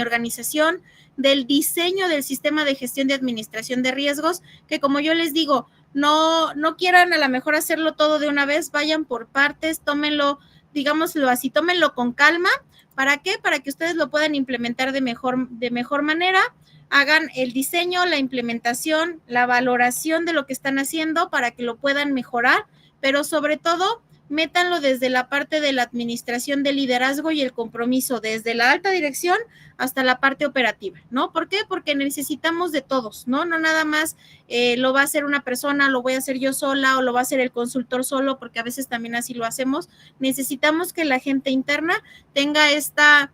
S1: organización, del diseño del sistema de gestión de administración de riesgos, que como yo les digo, no quieran a lo mejor hacerlo todo de una vez, vayan por partes, tómenlo, digámoslo así, tómenlo con calma. ¿Para qué? Para que ustedes lo puedan implementar de mejor manera, hagan el diseño, la implementación, la valoración de lo que están haciendo para que lo puedan mejorar, pero sobre todo, métanlo desde la parte de la administración del liderazgo y el compromiso, desde la alta dirección hasta la parte operativa, ¿no? ¿Por qué? Porque necesitamos de todos, ¿no? No nada más lo va a hacer una persona, lo voy a hacer yo sola o lo va a hacer el consultor solo, porque a veces también así lo hacemos. Necesitamos que la gente interna tenga esta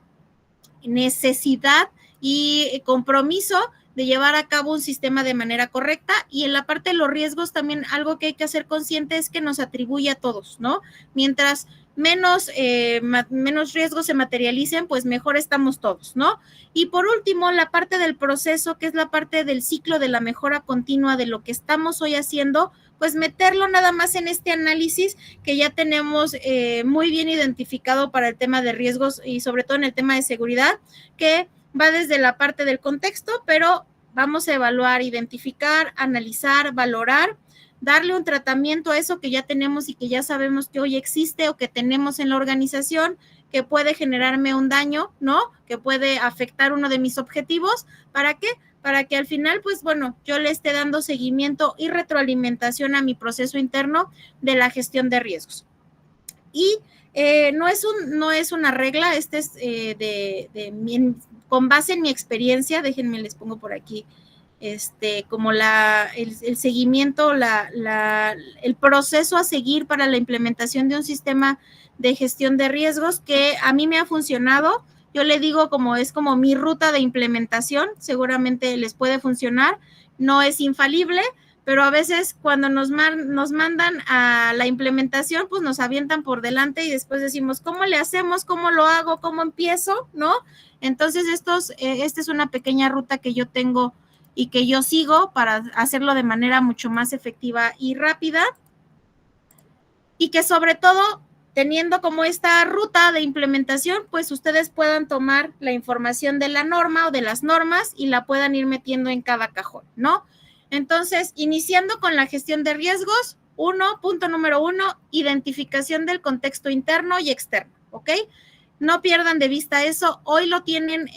S1: necesidad y compromiso de llevar a cabo un sistema de manera correcta, y en la parte de los riesgos también algo que hay que hacer consciente es que nos atribuye a todos, ¿no? Mientras menos riesgos se materialicen, pues mejor estamos todos, ¿no? Y por último, la parte del proceso, que es la parte del ciclo de la mejora continua de lo que estamos hoy haciendo, pues meterlo nada más en este análisis que ya tenemos muy bien identificado para el tema de riesgos y sobre todo en el tema de seguridad, que va desde la parte del contexto, pero vamos a evaluar, identificar, analizar, valorar, darle un tratamiento a eso que ya tenemos y que ya sabemos que hoy existe o que tenemos en la organización, que puede generarme un daño, ¿no? Que puede afectar uno de mis objetivos. ¿Para qué? Para que al final, pues bueno, yo le esté dando seguimiento y retroalimentación a mi proceso interno de la gestión de riesgos. Y no es una regla, este es con base en mi experiencia, déjenme les pongo por aquí, como el seguimiento, el proceso a seguir para la implementación de un sistema de gestión de riesgos que a mí me ha funcionado. Yo le digo es como mi ruta de implementación, seguramente les puede funcionar, no es infalible, pero a veces cuando nos mandan a la implementación, pues nos avientan por delante y después decimos, ¿cómo le hacemos? ¿Cómo lo hago? ¿Cómo empiezo? ¿No? Entonces, esta es una pequeña ruta que yo tengo y que yo sigo para hacerlo de manera mucho más efectiva y rápida, y que sobre todo, teniendo como esta ruta de implementación, pues ustedes puedan tomar la información de la norma o de las normas y la puedan ir metiendo en cada cajón, ¿no? Entonces, iniciando con la gestión de riesgos, punto número 1, identificación del contexto interno y externo, ¿ok? No pierdan de vista eso. Hoy lo tienen,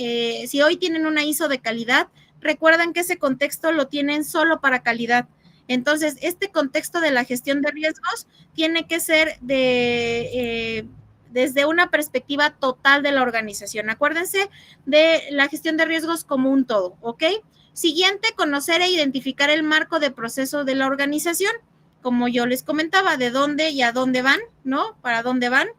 S1: si hoy tienen una ISO de calidad, recuerden que ese contexto lo tienen solo para calidad. Entonces, este contexto de la gestión de riesgos tiene que ser desde una perspectiva total de la organización. Acuérdense de la gestión de riesgos como un todo, ¿ok? Siguiente, conocer e identificar el marco de proceso de la organización, como yo les comentaba, de dónde y a dónde van, ¿no? Para dónde van.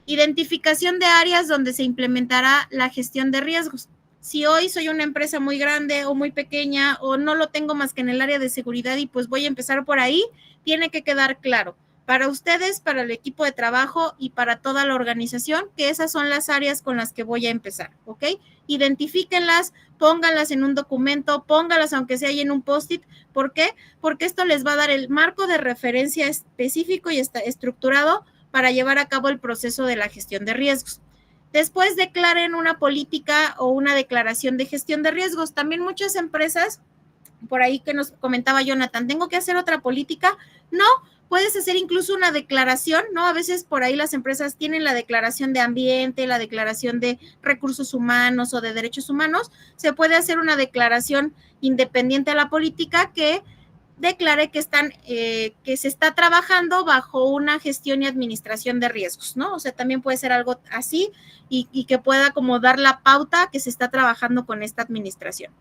S1: Identificación de áreas donde se implementará la gestión de riesgos. Si hoy soy una empresa muy grande o muy pequeña o no lo tengo más que en el área de seguridad y pues voy a empezar por ahí, tiene que quedar claro para ustedes, para el equipo de trabajo y para toda la organización que esas son las áreas con las que voy a empezar, ¿ok? Identifíquenlas, pónganlas en un documento, pónganlas aunque sea ahí en un post-it. ¿Por qué? Porque esto les va a dar el marco de referencia específico y está estructurado para llevar a cabo el proceso de la gestión de riesgos. Después declaren una política o una declaración de gestión de riesgos. También muchas empresas, por ahí que nos comentaba Jonathan, ¿tengo que hacer otra política? No, puedes hacer incluso una declaración, ¿no? A veces por ahí las empresas tienen la declaración de ambiente, la declaración de recursos humanos o de derechos humanos. Se puede hacer una declaración independiente a la política que declare que que se está trabajando bajo una gestión y administración de riesgos, ¿no? O sea, también puede ser algo así y que pueda como dar la pauta que se está trabajando con esta administración.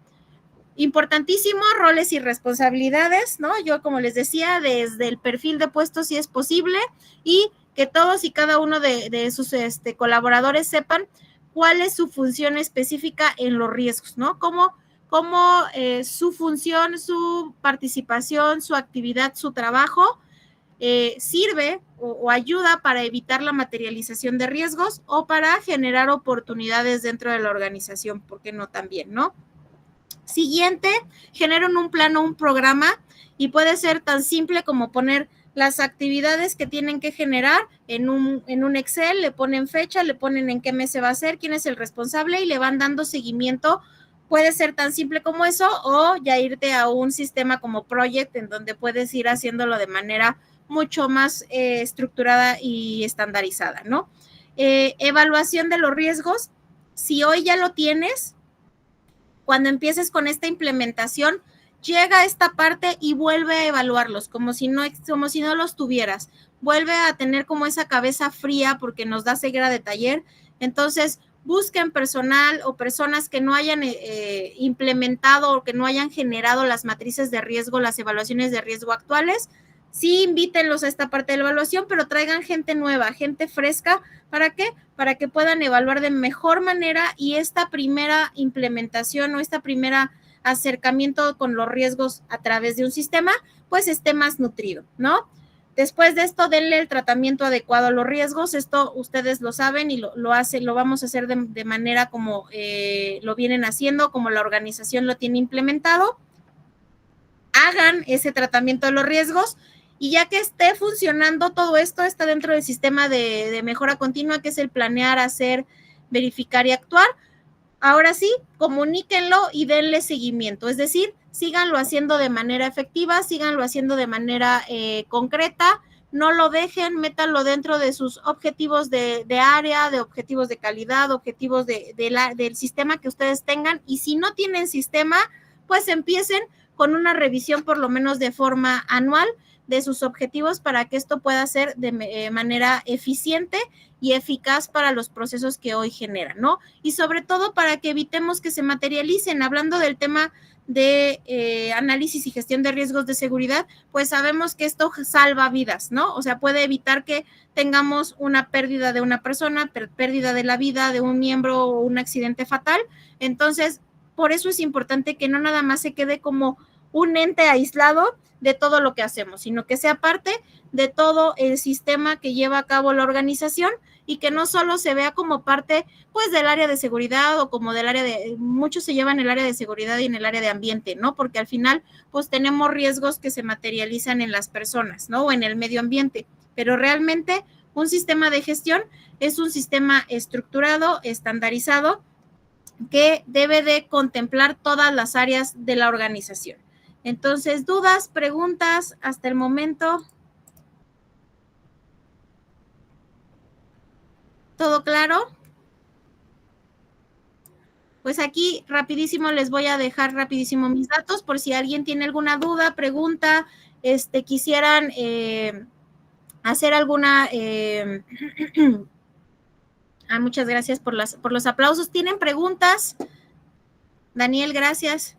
S1: Importantísimo, roles y responsabilidades, ¿no? Yo, como les decía, desde el perfil de puestos si es posible, y que todos y cada uno de sus colaboradores sepan cuál es su función específica en los riesgos, ¿no? Cómo su función, su participación, su actividad, su trabajo sirve o ayuda para evitar la materialización de riesgos o para generar oportunidades dentro de la organización, ¿por qué no también, no? Siguiente, generan un plan o un programa, y puede ser tan simple como poner las actividades que tienen que generar en un Excel, le ponen fecha, le ponen en qué mes se va a hacer, quién es el responsable y le van dando seguimiento. Puede ser tan simple como eso, o ya irte a un sistema como Project, en donde puedes ir haciéndolo de manera mucho más estructurada y estandarizada, ¿no? Evaluación de los riesgos. Si hoy ya lo tienes, cuando empieces con esta implementación, llega a esta parte y vuelve a evaluarlos, como si no los tuvieras. Vuelve a tener como esa cabeza fría, porque nos da ceguera de taller. Entonces, busquen personal o personas que no hayan implementado o que no hayan generado las matrices de riesgo, las evaluaciones de riesgo actuales. Sí, invítenlos a esta parte de la evaluación, pero traigan gente nueva, gente fresca. ¿Para qué? Para que puedan evaluar de mejor manera y esta primera implementación o esta primera acercamiento con los riesgos a través de un sistema, pues esté más nutrido, ¿no? Después de esto, denle el tratamiento adecuado a los riesgos. Esto ustedes lo saben y lo vamos a hacer de manera como lo vienen haciendo, como la organización lo tiene implementado. Hagan ese tratamiento de los riesgos, y ya que esté funcionando todo esto, está dentro del sistema de mejora continua, que es el planear, hacer, verificar y actuar. Ahora sí, comuníquenlo y denle seguimiento, es decir, síganlo haciendo de manera efectiva, síganlo haciendo de manera concreta, no lo dejen, métanlo dentro de sus objetivos de área, de objetivos de calidad, objetivos del sistema que ustedes tengan, y si no tienen sistema, pues empiecen con una revisión por lo menos de forma anual de sus objetivos, para que esto pueda ser de manera eficiente y eficaz para los procesos que hoy generan, ¿no? Y sobre todo para que evitemos que se materialicen. Hablando del tema de análisis y gestión de riesgos de seguridad, pues sabemos que esto salva vidas, ¿no? O sea, puede evitar que tengamos una pérdida de una persona, pérdida de la vida de un miembro o un accidente fatal. Entonces, por eso es importante que no nada más se quede como un ente aislado de todo lo que hacemos, sino que sea parte de todo el sistema que lleva a cabo la organización, y que no solo se vea como parte pues del área de seguridad o como del área de, muchos se llevan el área de seguridad y en el área de ambiente, ¿no? Porque al final pues tenemos riesgos que se materializan en las personas, ¿no? O en el medio ambiente, pero realmente un sistema de gestión es un sistema estructurado, estandarizado, que debe de contemplar todas las áreas de la organización. Entonces, dudas, preguntas hasta el momento. ¿Todo claro? Pues aquí rapidísimo les voy a dejar rapidísimo mis datos por si alguien tiene alguna duda, pregunta, quisieran hacer alguna... muchas gracias por los aplausos. ¿Tienen preguntas? Daniel, gracias.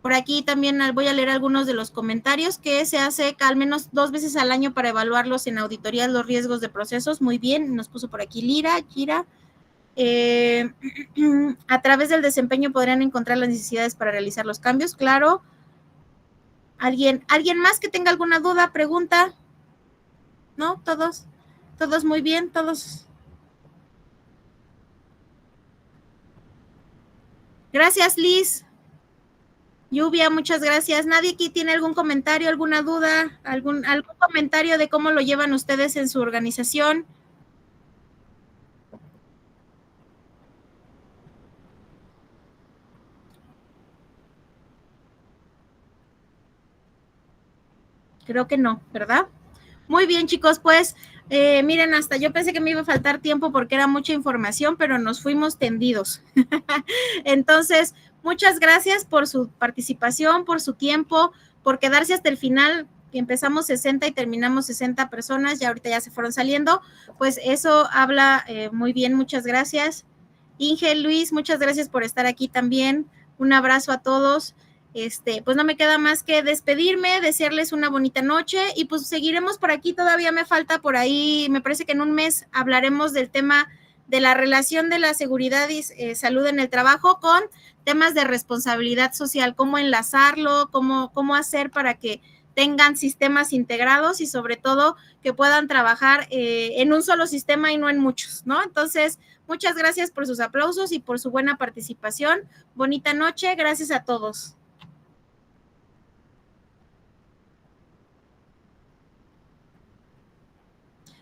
S1: Por aquí también voy a leer algunos de los comentarios. Que se hace al menos 2 veces al año para evaluarlos en auditorías los riesgos de procesos. Muy bien, nos puso por aquí Gira. A través del desempeño podrían encontrar las necesidades para realizar los cambios, claro. ¿Alguien más que tenga alguna duda, pregunta? ¿No? ¿Todos muy bien? ¿Todos? Gracias, Liz. Lluvia, muchas gracias. ¿Nadie aquí tiene algún comentario, alguna duda, algún comentario de cómo lo llevan ustedes en su organización? Creo que no, ¿verdad? Muy bien, chicos, pues miren, hasta yo pensé que me iba a faltar tiempo porque era mucha información, pero nos fuimos tendidos. Entonces, muchas gracias por su participación, por su tiempo, por quedarse hasta el final, que empezamos 60 y terminamos 60 personas, ya ahorita ya se fueron saliendo, pues eso habla muy bien, muchas gracias. Inge, Luis, muchas gracias por estar aquí también. Un abrazo a todos. Pues no me queda más que despedirme, desearles una bonita noche y pues seguiremos por aquí, todavía me falta por ahí, me parece que en un mes hablaremos del tema de la relación de la seguridad y salud en el trabajo con temas de responsabilidad social, cómo enlazarlo, cómo hacer para que tengan sistemas integrados y sobre todo que puedan trabajar en un solo sistema y no en muchos, ¿no? Entonces, muchas gracias por sus aplausos y por su buena participación. Bonita noche, gracias a todos.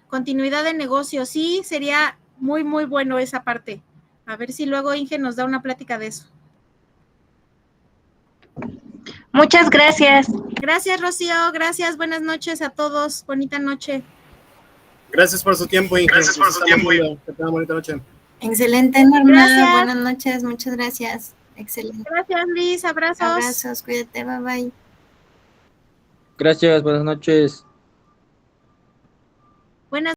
S1: Continuidad de negocio, sí, sería muy, muy bueno esa parte. A ver si luego Inge nos da una plática de eso.
S2: Muchas gracias.
S1: Gracias, Rocío, gracias, buenas noches a todos, bonita noche.
S8: Gracias por su tiempo, Inge.
S9: Gracias por su tiempo.
S8: Que tengan bonita noche.
S10: Excelente, Norma.
S1: Gracias.
S10: Buenas noches, muchas gracias. Excelente.
S1: Gracias, Liz, abrazos.
S10: Abrazos, cuídate, bye bye.
S11: Gracias, buenas noches.
S1: Buenas